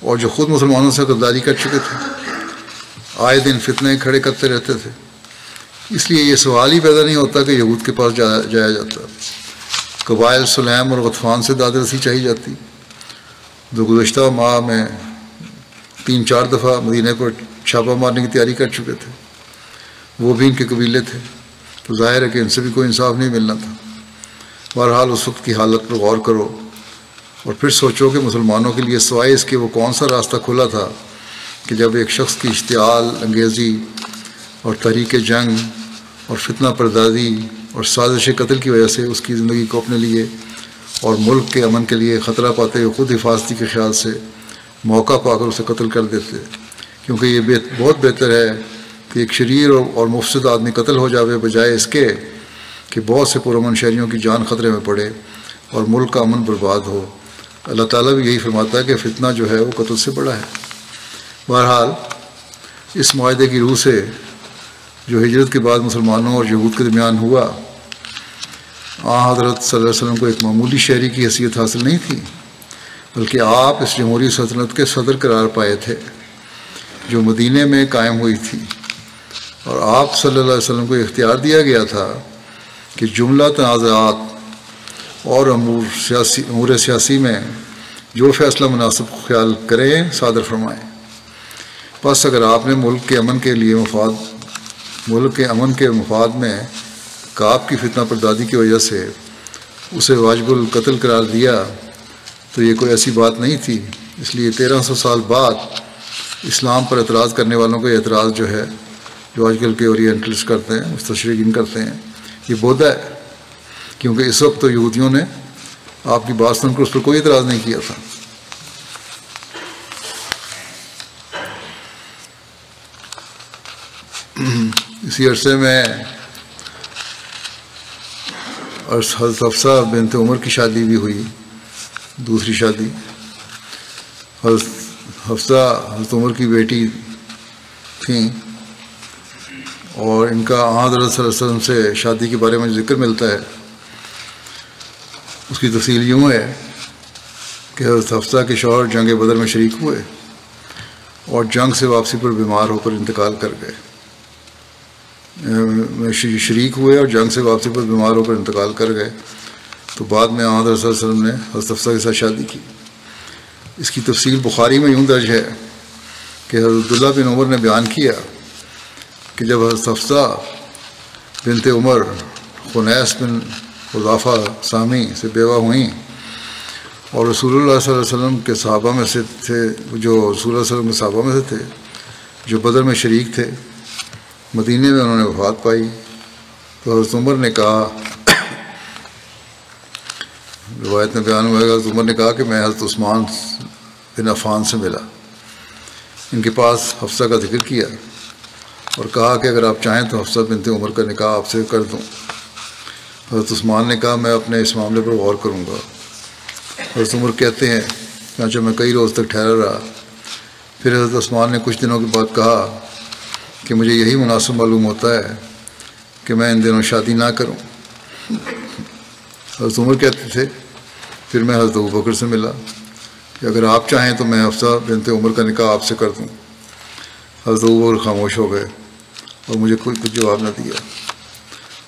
اور جو خود مسلمانوں سے غداری کر چکے تھے، آئے دن فتنے کھڑے کرتے رہتے تھے؟ اس لیے یہ سوال ہی پیدا نہیں ہوتا کہ یہود کے پاس جایا جاتا۔ قبائل سلیم اور غطفان سے داد رسی چاہی جاتی، جو گزشتہ ماہ میں 3-4 دفعہ مدینہ پر چھاپہ مارنے کی تیاری کر چکے تھے، وہ بھی ان کے قبیلے تھے، تو ظاہر ہے کہ ان سے بھی کوئی انصاف نہیں ملنا تھا۔ بہرحال اس وقت کی حالت پر غور کرو اور پھر سوچو کہ مسلمانوں کے لیے سوائے اس کے وہ کون سا راستہ کھلا تھا کہ جب ایک شخص کی اشتعال انگیزی اور تحریک جنگ اور فتنہ پردازی اور سازش قتل کی وجہ سے اس کی زندگی کو اپنے لیے اور ملک کے امن کے لیے خطرہ پاتے ہوئے خود حفاظتی کے خیال سے موقع پا کر اسے قتل کر دیتے، کیونکہ یہ بہت بہتر ہے کہ ایک شریر اور مفسد آدمی قتل ہو جاوے بجائے اس کے کہ بہت سے پرامن شہریوں کی جان خطرے میں پڑے اور ملک کا امن برباد ہو۔ اللہ تعالیٰ بھی یہی فرماتا ہے کہ فتنہ جو ہے وہ قتل سے بڑا ہے۔ بہرحال اس معاہدے کی روح سے جو ہجرت کے بعد مسلمانوں اور یہود کے درمیان ہوا، حضرت صلی اللہ علیہ وسلم کو ایک معمولی شہری کی حیثیت حاصل نہیں تھی، بلکہ آپ اس جمہوری سلطنت کے صدر قرار پائے تھے جو مدینے میں قائم ہوئی تھی، اور آپ صلی اللہ علیہ وسلم کو اختیار دیا گیا تھا کہ جملہ تنازعات اور امور سیاسی میں جو فیصلہ مناسب خیال کریں صادر فرمائیں۔ بس اگر آپ نے ملک کے امن کے مفاد میں کعب کی فتنہ پردادی کی وجہ سے اسے واجب القتل قرار دیا تو یہ کوئی ایسی بات نہیں تھی۔ اس لیے 1300 سال بعد اسلام پر اعتراض کرنے والوں کا یہ اعتراض جو ہے، جو آج کل کے اورینٹلسٹ کرتے ہیں، مستشرقین کرتے ہیں، یہ بودھا ہے، کیونکہ اس وقت تو یہودیوں نے آپ کی بات سن کر اس پر کوئی اعتراض نہیں کیا تھا۔ اسی عرصے میں حضرت حفصہ بنت عمر کی شادی بھی ہوئی، دوسری شادی۔ حضرت حفصہ حضرت عمر کی بیٹی تھیں، اور ان کا حضرت صلی اللہ علیہ وسلم سے شادی کے بارے میں جو ذکر ملتا ہے اس کی تفصیل یوں ہے کہ حضرت حفصہ کے شوہر جنگ بدر میں شریک ہوئے اور جنگ سے واپسی پر بیمار ہو کر انتقال کر گئے، شریک ہوئے اور جنگ سے واپسی پر بیمار ہو کر انتقال کر گئے، تو بعد میں حضرت صلی اللہ علیہ وسلم نے حضرت حفصہ کے ساتھ شادی کی۔ اس کی تفصیل بخاری میں یوں درج ہے کہ حضرت عبداللہ بن عمر نے بیان کیا کہ جب حضرت حفصہ بنت عمر خنیس بن حذافہ سامی سے بیوہ ہوئیں اور رسول اللہ صلی اللہ علیہ وسلم کے صحابہ میں سے تھے، جو رسول اللہ صلی اللہ علیہ وسلم کے صحابہ میں سے تھے جو بدر میں شریک تھے، مدینے میں انہوں نے وفات پائی، تو حضرت عمر نے کہا، روایت میں بیان ہوا ہے کہ حضرت عمر نے کہا کہ میں حضرت عثمان بن عفان سے ملا، ان کے پاس حفصہ کا ذکر کیا اور کہا کہ اگر آپ چاہیں تو حفصہ بنت عمر کا نکاح آپ سے کر دوں۔ حضرت عثمان نے کہا میں اپنے اس معاملے پر غور کروں گا۔ حضرت عمر کہتے ہیں چنانچہ میں کئی روز تک ٹھہرا رہا، پھر حضرت عثمان نے کچھ دنوں کے بعد کہا کہ مجھے یہی مناسب معلوم ہوتا ہے کہ میں ان دنوں شادی نہ کروں۔ حضرت عمر کہتے تھے پھر میں حضرت ابوبکر سے ملا کہ اگر آپ چاہیں تو میں حفصہ بنت عمر کا نکاح آپ سے کر دوں۔ حضرت ابوبکر خاموش ہو گئے اور مجھے کچھ جواب نہ دیا،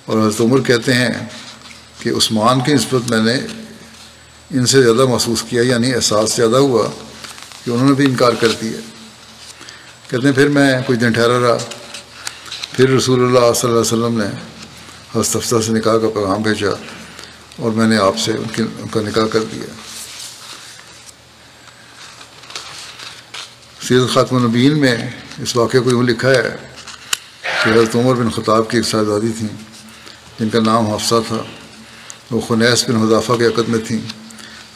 اور حضرت عمر کہتے ہیں کہ عثمان کی نسبت میں نے ان سے زیادہ محسوس کیا، یعنی احساس زیادہ ہوا کہ انہوں نے بھی انکار کر دیا۔ کہتے ہیں پھر میں کچھ دن ٹھہرا رہا، پھر رسول اللہ صلی اللہ علیہ وسلم نے حضرت حفصہ سے نکاح کا پیغام بھیجا اور میں نے آپ سے ان کا نکاح کر دیا۔ سیرت خاتم النبیین میں اس واقعے کو یوں لکھا ہے کہ حضرت عمر بن خطاب کی ایک صاحبزادی تھیں جن کا نام حفصہ تھا، وہ خنیس بن حذافہ کے عقد میں تھیں،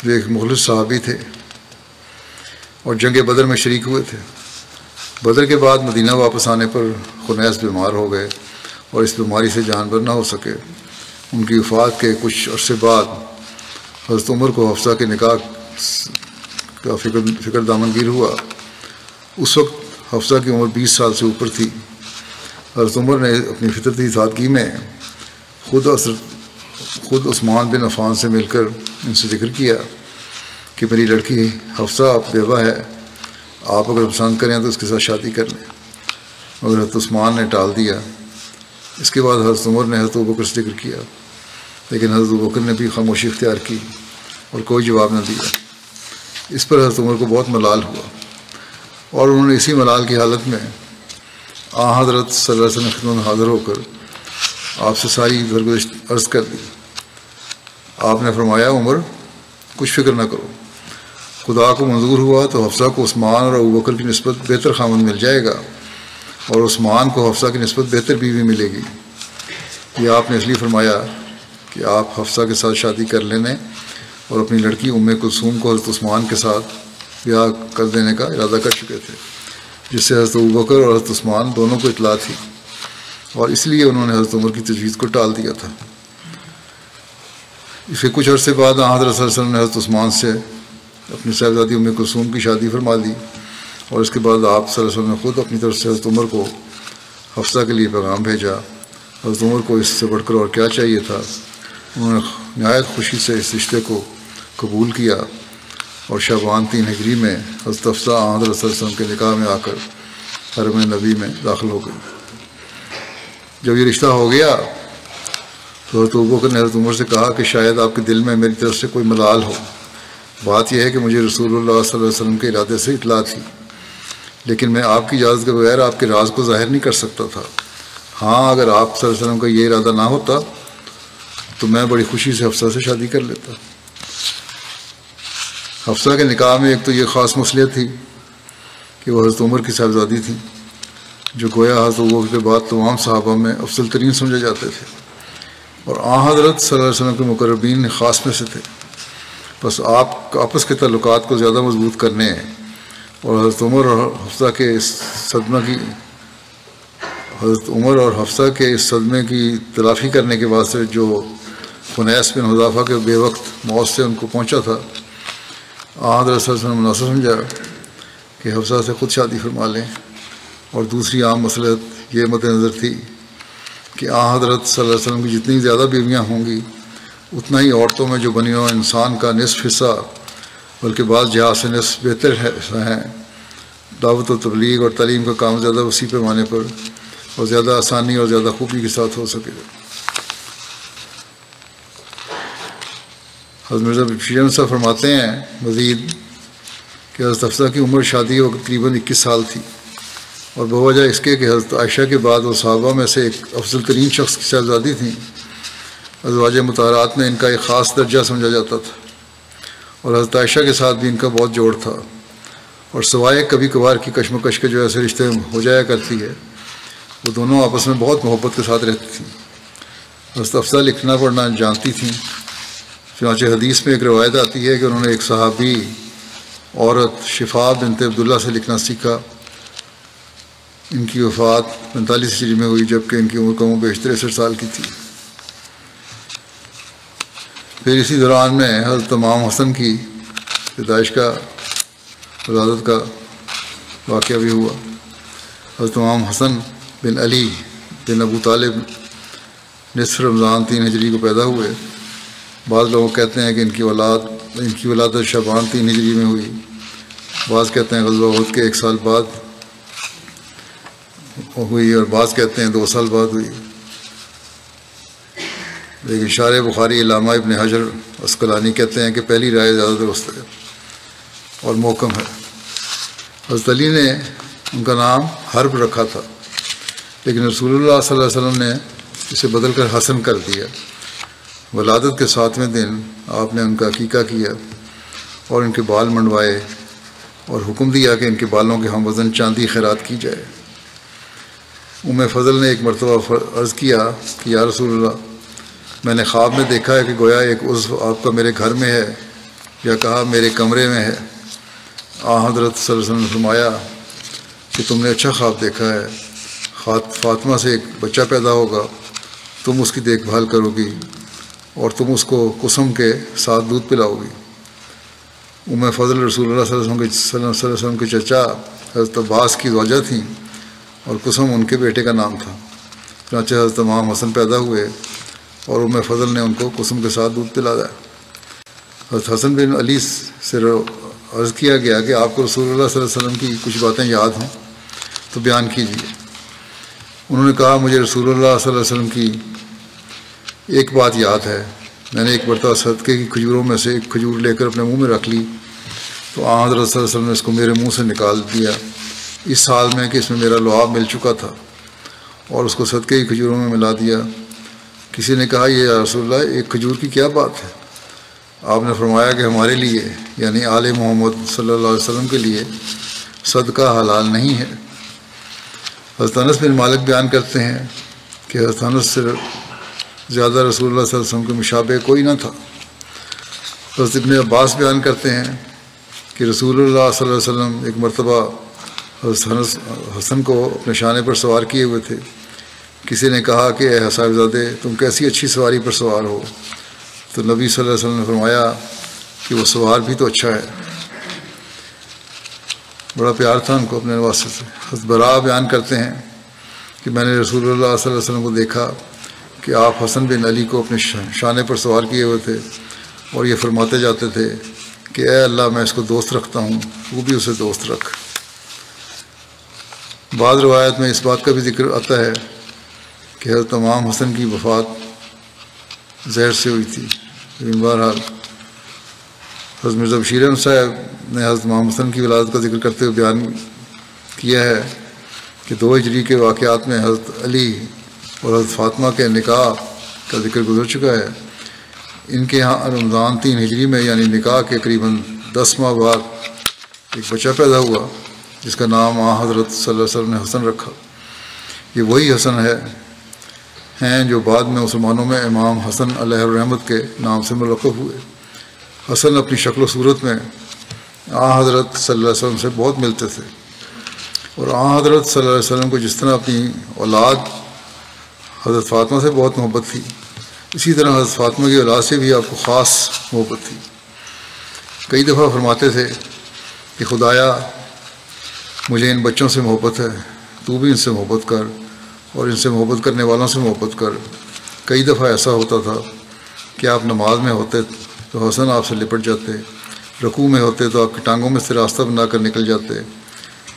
جو ایک مخلص صحابی تھے اور جنگ بدر میں شریک ہوئے تھے۔ بدر کے بعد مدینہ واپس آنے پر خنیس بیمار ہو گئے اور اس بیماری سے جانبر نہ ہو سکے۔ ان کی وفات کے کچھ عرصے بعد حضرت عمر کو حفصہ کے نکاح کا فکر دامنگیر ہوا۔ اس وقت حفصہ کی عمر 20 سال سے اوپر تھی۔ حضرت عمر نے اپنی فطرتی سادگی میں خود عثمان بن عفان سے مل کر ان سے ذکر کیا کہ میری لڑکی حفصہ بیوہ ہے، آپ اگر پسند کریں تو اس کے ساتھ شادی کر لیں، مگر حضرت عثمان نے ٹال دیا۔ اس کے بعد حضرت عمر نے حضرت ابوبکر سے ذکر کیا، لیکن حضرت ابوبکر نے بھی خاموشی اختیار کی اور کوئی جواب نہ دیا۔ اس پر حضرت عمر کو بہت ملال ہوا اور انہوں نے اسی ملال کی حالت میں حضرت صلی اللہ علیہ وسلم کی خدمت میں حاضر ہو کر آپ سے ساری درگزشت عرض کر دی۔ آپ نے فرمایا عمر کچھ فکر نہ کرو، خدا کو منظور ہوا تو حفصہ کو عثمان اور ابوبکر کی نسبت بہتر خامند مل جائے گا اور عثمان کو حفصہ کی نسبت بہتر بیوی ملے گی۔ یہ آپ نے اس لیے فرمایا کہ آپ حفصہ کے ساتھ شادی کر لینے اور اپنی لڑکی ام کلثوم کو حضرت عثمان کے ساتھ بیاہ کر دینے کا ارادہ کر چکے تھے، جس سے حضرت ابوبکر اور حضرت عثمان دونوں کو اطلاع تھی، اور اس لیے انہوں نے حضرت عمر کی تجویز کو ٹال دیا تھا۔ اس کے کچھ عرصے بعد حضرت صلی اللہ علیہ وسلم نے حضرت عثمان سے اپنی صاحبزادی ام کلثوم کی شادی فرما دی، اور اس کے بعد آپ صلی اللہ علیہ وسلم نے خود اپنی طرف سے حضرت عمر کو حفصہ کے لیے پیغام بھیجا۔ حضرت عمر کو اس سے بڑھ کر اور کیا چاہیے تھا، انہوں نے نہایت خوشی سے اس رشتے کو قبول کیا، اور شعبان 3 ہجری میں حضرت حفصہ حضرت صلی اللہ علیہ وسلم کے نکاح میں آ کر حرم نبی میں داخل ہو گئی۔ جب یہ رشتہ ہو گیا تو حضرت ابوبکر نے حضرت عمر سے کہا کہ شاید آپ کے دل میں میری طرف سے کوئی ملال ہو، بات یہ ہے کہ مجھے رسول اللہ صلی اللہ علیہ وسلم کے ارادے سے اطلاع تھی، لیکن میں آپ کی اجازت کے بغیر آپ کے راز کو ظاہر نہیں کر سکتا تھا۔ ہاں، اگر آپ صلی اللہ علیہ وسلم کا یہ ارادہ نہ ہوتا تو میں بڑی خوشی سے حفصہ سے شادی کر لیتا۔ حفصہ کے نکاح میں ایک تو یہ خاص مصلحت تھی کہ وہ حضرت عمر کی صاحبزادی تھی، جو گویا حضرت ابوبکر کے بعد تمام صحابہ میں افضل ترین سمجھے جاتے تھے، اور حضرت صلی اللہ علیہ وسلم کے مقربین خاص میں سے تھے۔ بس آپ آپس کے تعلقات کو زیادہ مضبوط کرنے اور حضرت عمر اور حفصہ کے اس صدمے کی تلافی کرنے کے واسطے جو خنیس بن حذافہ کے بے وقت موت سے ان کو پہنچا تھا، حضرت صلی اللہ علیہ وسلم نے مناسب سمجھا کہ حفصہ سے خود شادی فرما لیں، اور دوسری عام مصلحت یہ مد نظر تھی کہ حضرت صلی اللہ علیہ وسلم کی جتنی زیادہ بیویاں ہوں گی اتنا ہی عورتوں میں جو بنی نوع انسان کا نصف حصہ بلکہ بعض جہاز سے نصف بہتر ہیں، دعوت و تبلیغ اور تعلیم کا کام زیادہ وسیع پیمانے پر اور زیادہ آسانی اور زیادہ خوبی کے ساتھ ہو سکے۔ حضرت مرزا بشیر احمد صاحب فرماتے ہیں مزید کہ حضرت حفصہ کی عمر شادی وقت تقریباً 21 سال تھی، اور بوجہ اس کے کہ حضرت عائشہ کے بعد وہ صحابہ میں سے ایک افضل ترین شخص کی صاحبزادی تھیں۔ ازواج مطہرات میں ان کا ایک خاص درجہ سمجھا جاتا تھا، اور حضرت عائشہ کے ساتھ بھی ان کا بہت جوڑ تھا، اور سوائے کبھی کبھار کی کشمکش کے جو ایسے رشتے ہو جایا کرتی ہے، وہ دونوں آپس میں بہت محبت کے ساتھ رہتی تھیں۔ حضرت حفصہ لکھنا پڑھنا جانتی تھیں، چنانچہ حدیث میں ایک روایت آتی ہے کہ انہوں نے ایک صحابی عورت شفا بنت عبداللہ سے لکھنا سیکھا۔ ان کی وفات 45 ہجری میں ہوئی، جبکہ ان کی عمر کم و بیش 63 سال کی تھی۔ پھر اسی دوران میں حضرت امام حسن کی پیدائش کا ولادت کا واقعہ بھی ہوا۔ حضرت امام حسن بن علی بن ابو طالب نصف رمضان 3 ہجری کو پیدا ہوئے۔ بعض لوگ کہتے ہیں کہ ان کی ولادت شعبان 3 ہجری میں ہوئی، بعض کہتے ہیں غزوہ احد کے 1 سال بعد ہوئی، اور بعض کہتے ہیں 2 سال بعد ہوئی، لیکن شارح بخاری علامہ ابن حجر عسقلانی کہتے ہیں کہ پہلی رائے زیادہ درست ہے اور محکم ہے۔ حضرت علی نے ان کا نام حرب رکھا تھا، لیکن رسول اللہ صلی اللہ علیہ وسلم نے اسے بدل کر حسن کر دیا۔ ولادت کے 7ویں دن آپ نے ان کا عقیقہ کیا اور ان کے بال منڈوائے، اور حکم دیا کہ ان کے بالوں کے ہم وزن چاندی خیرات کی جائے۔ ام فضل نے ایک مرتبہ عرض کیا کہ یا رسول اللہ، میں نے خواب میں دیکھا ہے کہ گویا ایک عضو آپ کا میرے گھر میں ہے، یا کہا میرے کمرے میں ہے۔ حضرت صلی اللہ علیہ وسلم نے فرمایا کہ تم نے اچھا خواب دیکھا ہے، فاطمہ سے ایک بچہ پیدا ہوگا، تم اس کی دیکھ بھال کرو گی اور تم اس کو قسم کے ساتھ دودھ پلاؤ گی۔ ام فضل رسول اللہ صلی اللہ علیہ وسلم کے چچا حضرت عباس کی زوجہ تھیں، اور قسم ان کے بیٹے کا نام تھا۔ چنانچہ حضرت امام حسن پیدا ہوئے اور ام فضل نے ان کو قسم کے ساتھ دودھ پلایا۔ حضرت حسن بن علی سے عرض کیا گیا کہ آپ کو رسول اللہ صلی اللہ علیہ وسلم کی کچھ باتیں یاد ہوں تو بیان کیجیے۔ انہوں نے کہا مجھے رسول اللہ صلی اللہ علیہ وسلم کی ایک بات یاد ہے، میں نے ایک مرتبہ صدقے کی کھجوروں میں سے ایک کھجور لے کر اپنے منہ میں رکھ لی تو حضرت صلی اللہ علیہ وسلم نے اس کو میرے منہ سے نکال دیا، اس حال میں کہ اس میں میرا لعاب مل چکا تھا، اور اس کو صدقے کی کھجوروں میں ملا دیا۔ کسی نے کہا یہ یا رسول اللہ ایک کھجور کی کیا بات ہے؟ آپ نے فرمایا کہ ہمارے لیے یعنی آل محمد صلی اللہ علیہ وسلم کے لیے صدقہ حلال نہیں ہے۔ حضرت انس بن مالک بیان کرتے ہیں کہ حضرت انس سے زیادہ رسول اللہ صلی اللہ علیہ وسلم کے مشابہ کوئی نہ تھا۔ حضرت ابن عباس بیان کرتے ہیں کہ رسول اللہ صلی اللہ علیہ وسلم ایک مرتبہ حضرت حسن کو اپنے شانے پر سوار کیے ہوئے تھے۔ کسی نے کہا کہ اے صاحبزادے تم کیسی اچھی سواری پر سوار ہو؟ تو نبی صلی اللہ علیہ وسلم نے فرمایا کہ وہ سوار بھی تو اچھا ہے۔ بڑا پیار تھا ان کو اپنے واسطے سے۔ حضرت برا بیان کرتے ہیں کہ میں نے رسول اللہ صلی اللہ علیہ وسلم کو دیکھا کہ آپ حسن بن علی کو اپنے شانے پر سوار کیے ہوئے تھے اور یہ فرماتے جاتے تھے کہ اے اللہ میں اس کو دوست رکھتا ہوں، وہ بھی اسے دوست رکھ۔ بعض روایت میں اس بات کا بھی ذکر آتا ہے کہ حضرت امام حسن کی وفات زہر سے ہوئی تھی، لیکن بہرحال حضرت مرزا بشیر احمد صاحب نے حضرت امام حسن کی ولادت کا ذکر کرتے ہوئے بیان کیا ہے کہ 2 ہجری کے واقعات میں حضرت علی اور حضرت فاطمہ کے نکاح کا ذکر گزر چکا ہے۔ ان کے ہاں رمضان 3 ہجری میں یعنی نکاح کے قریباً 10 ماہ بعد ایک بچہ پیدا ہوا جس کا نام حضرت صلی اللہ علیہ وسلم نے حسن رکھا۔ یہ وہی حسن ہیں جو بعد میں مسلمانوں میں امام حسن علیہ الرحمت کے نام سے ملقب ہوئے۔ حسن اپنی شکل و صورت میں حضرت صلی اللہ علیہ وسلم سے بہت ملتے تھے، اور حضرت صلی اللہ علیہ وسلم کو جس طرح اپنی اولاد حضرت فاطمہ سے بہت محبت تھی، اسی طرح حضرت فاطمہ کی اولاد سے بھی آپ کو خاص محبت تھی۔ کئی دفعہ فرماتے تھے کہ خدایا مجھے ان بچوں سے محبت ہے، تو بھی ان سے محبت کر اور ان سے محبت کرنے والوں سے محبت کر۔ کئی دفعہ ایسا ہوتا تھا کہ آپ نماز میں ہوتے تو حسن آپ سے لپٹ جاتے، رکوع میں ہوتے تو آپ کی ٹانگوں میں سے راستہ بنا کر نکل جاتے۔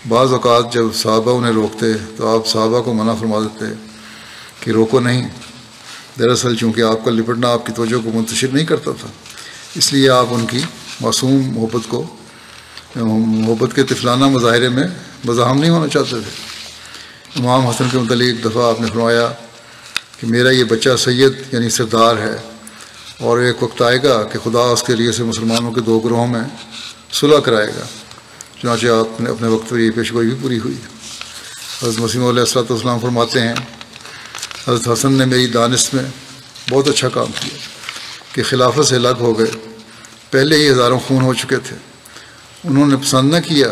بعض اوقات جب صحابہ انہیں روکتے تو آپ صحابہ کو منع فرما دیتے کہ روکو نہیں، دراصل چونکہ آپ کا لپٹنا آپ کی توجہ کو منتشر نہیں کرتا تھا، اس لیے آپ ان کی معصوم محبت کے طفلانہ مظاہرے میں مزاحم نہیں ہونا چاہتے تھے۔ امام حسن کے متعلق ایک دفعہ آپ نے فرمایا کہ میرا یہ بچہ سید یعنی سردار ہے، اور ایک وقت آئے گا کہ خدا اس کے لیے سے مسلمانوں کے 2 گروہوں میں صلح کرائے گا۔ چنانچہ آپ نے اپنے وقت پر یہ پیشگوئی بھی پوری ہوئی۔ حضرت مسیح علیہ السلام فرماتے ہیں حضرت حسن نے میری دانش میں بہت اچھا کام کیا کہ خلافت سے الگ ہو گئے، پہلے ہی ہزاروں خون ہو چکے تھے، انہوں نے پسند نہ کیا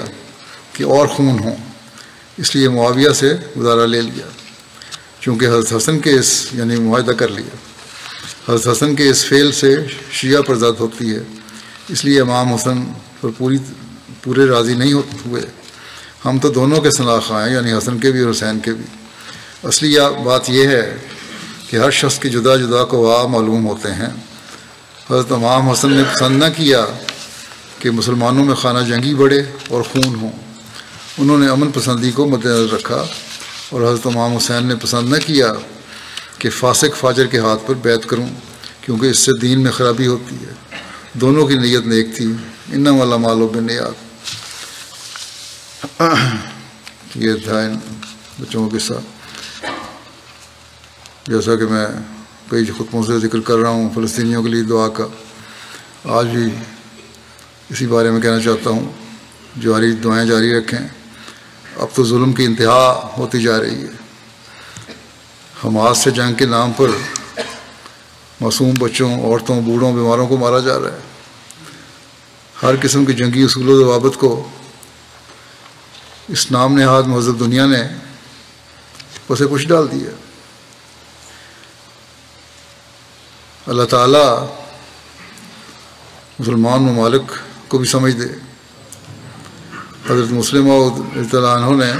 کہ اور خون ہوں، اس لیے معاویہ سے گزارا لے لیا، چونکہ حضرت حسن کے یعنی معاہدہ کر لیا، حضرت حسن کے اس فعل سے شیعہ پر زد ہوتی ہے، اس لیے امام حسن پر پورے راضی نہیں ہوئے۔ ہم تو دونوں کے شناخواں ہیں، یعنی حسن کے بھی اور حسین کے بھی۔ اصلی بات یہ ہے کہ ہر شخص کے جدا جدا قوا معلوم ہوتے ہیں۔ حضرت امام حسن نے پسند نہ کیا کہ مسلمانوں میں خانہ جنگی بڑھے اور خون ہوں، انہوں نے امن پسندی کو مد نظر رکھا، اور حضرت امام حسین نے پسند نہ کیا کہ فاسق فاجر کے ہاتھ پر بیعت کروں، کیونکہ اس سے دین میں خرابی ہوتی ہے۔ دونوں کی نیت نیک تھی، انما الاعمال بالنیات۔ یہ تھا ان بچوں کے ساتھ۔ جیسا کہ میں کئی خطبوں سے ذکر کر رہا ہوں فلسطینیوں کے لیے دعا کا، آج بھی اسی بارے میں کہنا چاہتا ہوں، دعائیں جاری رکھیں۔ اب تو ظلم کی انتہا ہوتی جا رہی ہے۔ حماس سے جنگ کے نام پر معصوم بچوں، عورتوں، بوڑھوں، بیماروں کو مارا جا رہا ہے۔ ہر قسم کی جنگی اصول و ضوابط کو اس نام نہاد مہذب دنیا نے اسے کچھ ڈال دیا۔ اللہ تعالیٰ مسلمان ممالک کو بھی سمجھ دے۔ حضرت مسلمہ رضی اللہ عنہ نے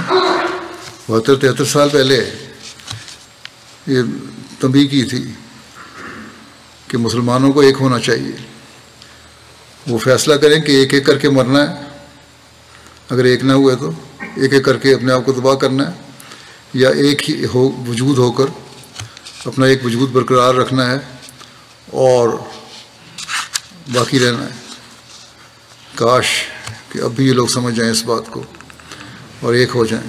72-73 سال پہلے یہ تنبیہ کی تھی کہ مسلمانوں کو ایک ہونا چاہیے، وہ فیصلہ کریں کہ ایک ایک کر کے مرنا ہے، اگر ایک نہ ہوئے تو ایک ایک کر کے اپنے آپ کو تباہ کرنا ہے، یا ایک ہی وجود ہو کر اپنا ایک وجود برقرار رکھنا ہے اور باقی رہنا ہے۔ کاش کہ اب بھی یہ لوگ سمجھ جائیں اس بات کو اور ایک ہو جائیں۔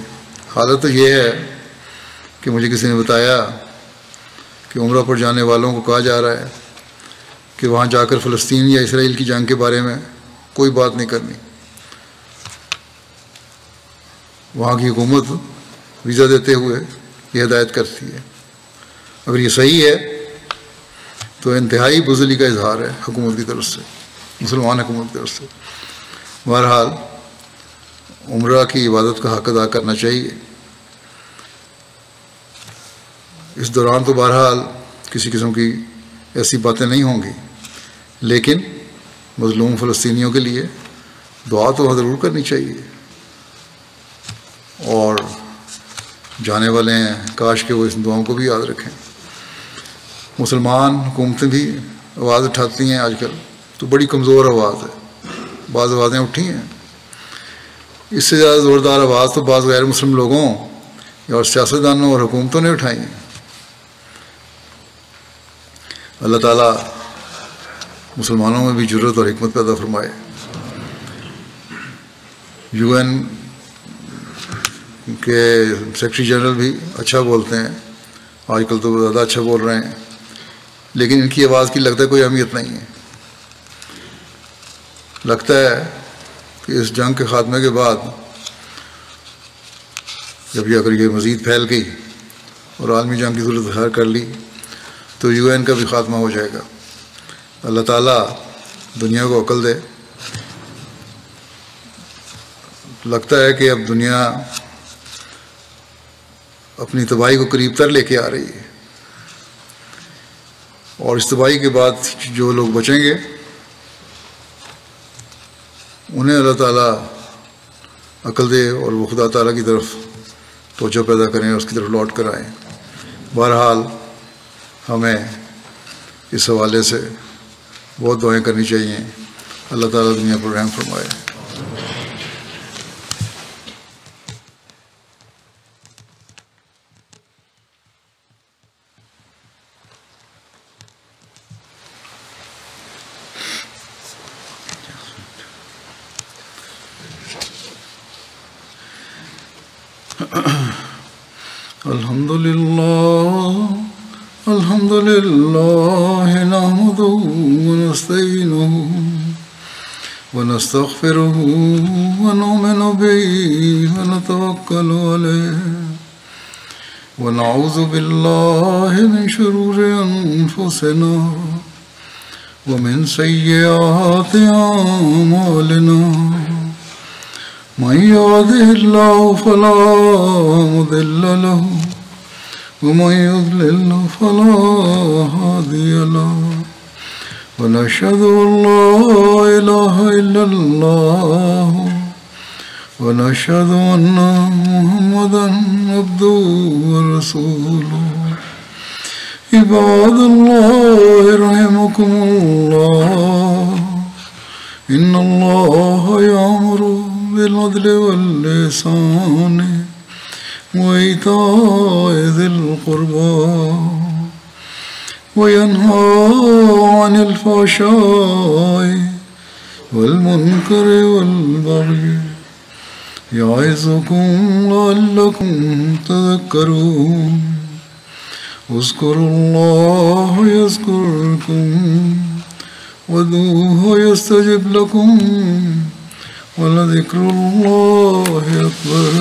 حالت تو یہ ہے کہ مجھے کسی نے بتایا کہ عمرہ پر جانے والوں کو کہا جا رہا ہے کہ وہاں جا کر فلسطین یا اسرائیل کی جنگ کے بارے میں کوئی بات نہیں کرنی۔ وہاں کی حکومت ویزا دیتے ہوئے یہ ہدایت کرتی ہے۔ اگر یہ صحیح ہے تو انتہائی بزدلی کا اظہار ہے حکومت کی طرف سے، مسلمان حکومت کی طرف سے۔ بہرحال عمرہ کی عبادت کا حق ادا کرنا چاہیے۔ اس دوران تو بہرحال کسی قسم کی ایسی باتیں نہیں ہوں گی، لیکن مظلوم فلسطینیوں کے لیے دعا تو ضرور کرنی چاہیے، اور جانے والے ہیں کاش کہ وہ اس دعاؤں کو بھی یاد رکھیں۔ مسلمان حکومتیں بھی آواز اٹھاتی ہیں آج کل، تو بڑی کمزور آواز ہے، بعض آوازیں اٹھی ہیں، اس سے زیادہ زوردار آواز تو بعض غیر مسلم لوگوں اور سیاستدانوں اور حکومتوں نے اٹھائی ہیں۔ اللہ تعالیٰ مسلمانوں میں بھی جرت اور حکمت پیدا فرمائے۔ UN کے سیکرٹری جنرل بھی اچھا بولتے ہیں، آج کل تو زیادہ اچھا بول رہے ہیں، لیکن ان کی آواز کی لگتا ہے کوئی اہمیت نہیں ہے۔ لگتا ہے کہ اس جنگ کے خاتمے کے بعد جب یہ اگر یہ مزید پھیل گئی اور عالمی جنگ کی صورت اختیار کر لی تو UN کا بھی خاتمہ ہو جائے گا۔ اللہ تعالیٰ دنیا کو عقل دے۔ لگتا ہے کہ اب دنیا اپنی تباہی کو قریب تر لے کے آ رہی ہے، اور اس تباہی کے بعد جو لوگ بچیں گے انہیں اللہ تعالیٰ عقل دے اور وہ خدا تعالیٰ کی طرف توجہ پیدا کریں اور اس کی طرف لوٹ کر آئیں۔ بہرحال ہمیں اس حوالے سے بہت دعائیں کرنی چاہیے، اللہ تعالیٰ دنیا پر رحم فرمائے۔ الحمد لله نحمده ونستعينه ونستغفره ونؤمن به ونتوكل عليه ونعوذ بالله من شرور أنفسنا ومن سيئات أعمالنا من يهده الله فلا مضل له ومن يضلل فلا هادي له ونشهد أن لا إله إلا الله ونشهد أن محمدا عبده ورسوله عباد الله رحمكم الله إن الله يأمر بالعدل والإحسان وإيتاء ذي القربى وينهى عن الفحشاء والمنكر والبغي يعظكم لعلكم تذكرون اذكروا الله يذكركم وادعوه يستجب لكم ولذكر الله أكبر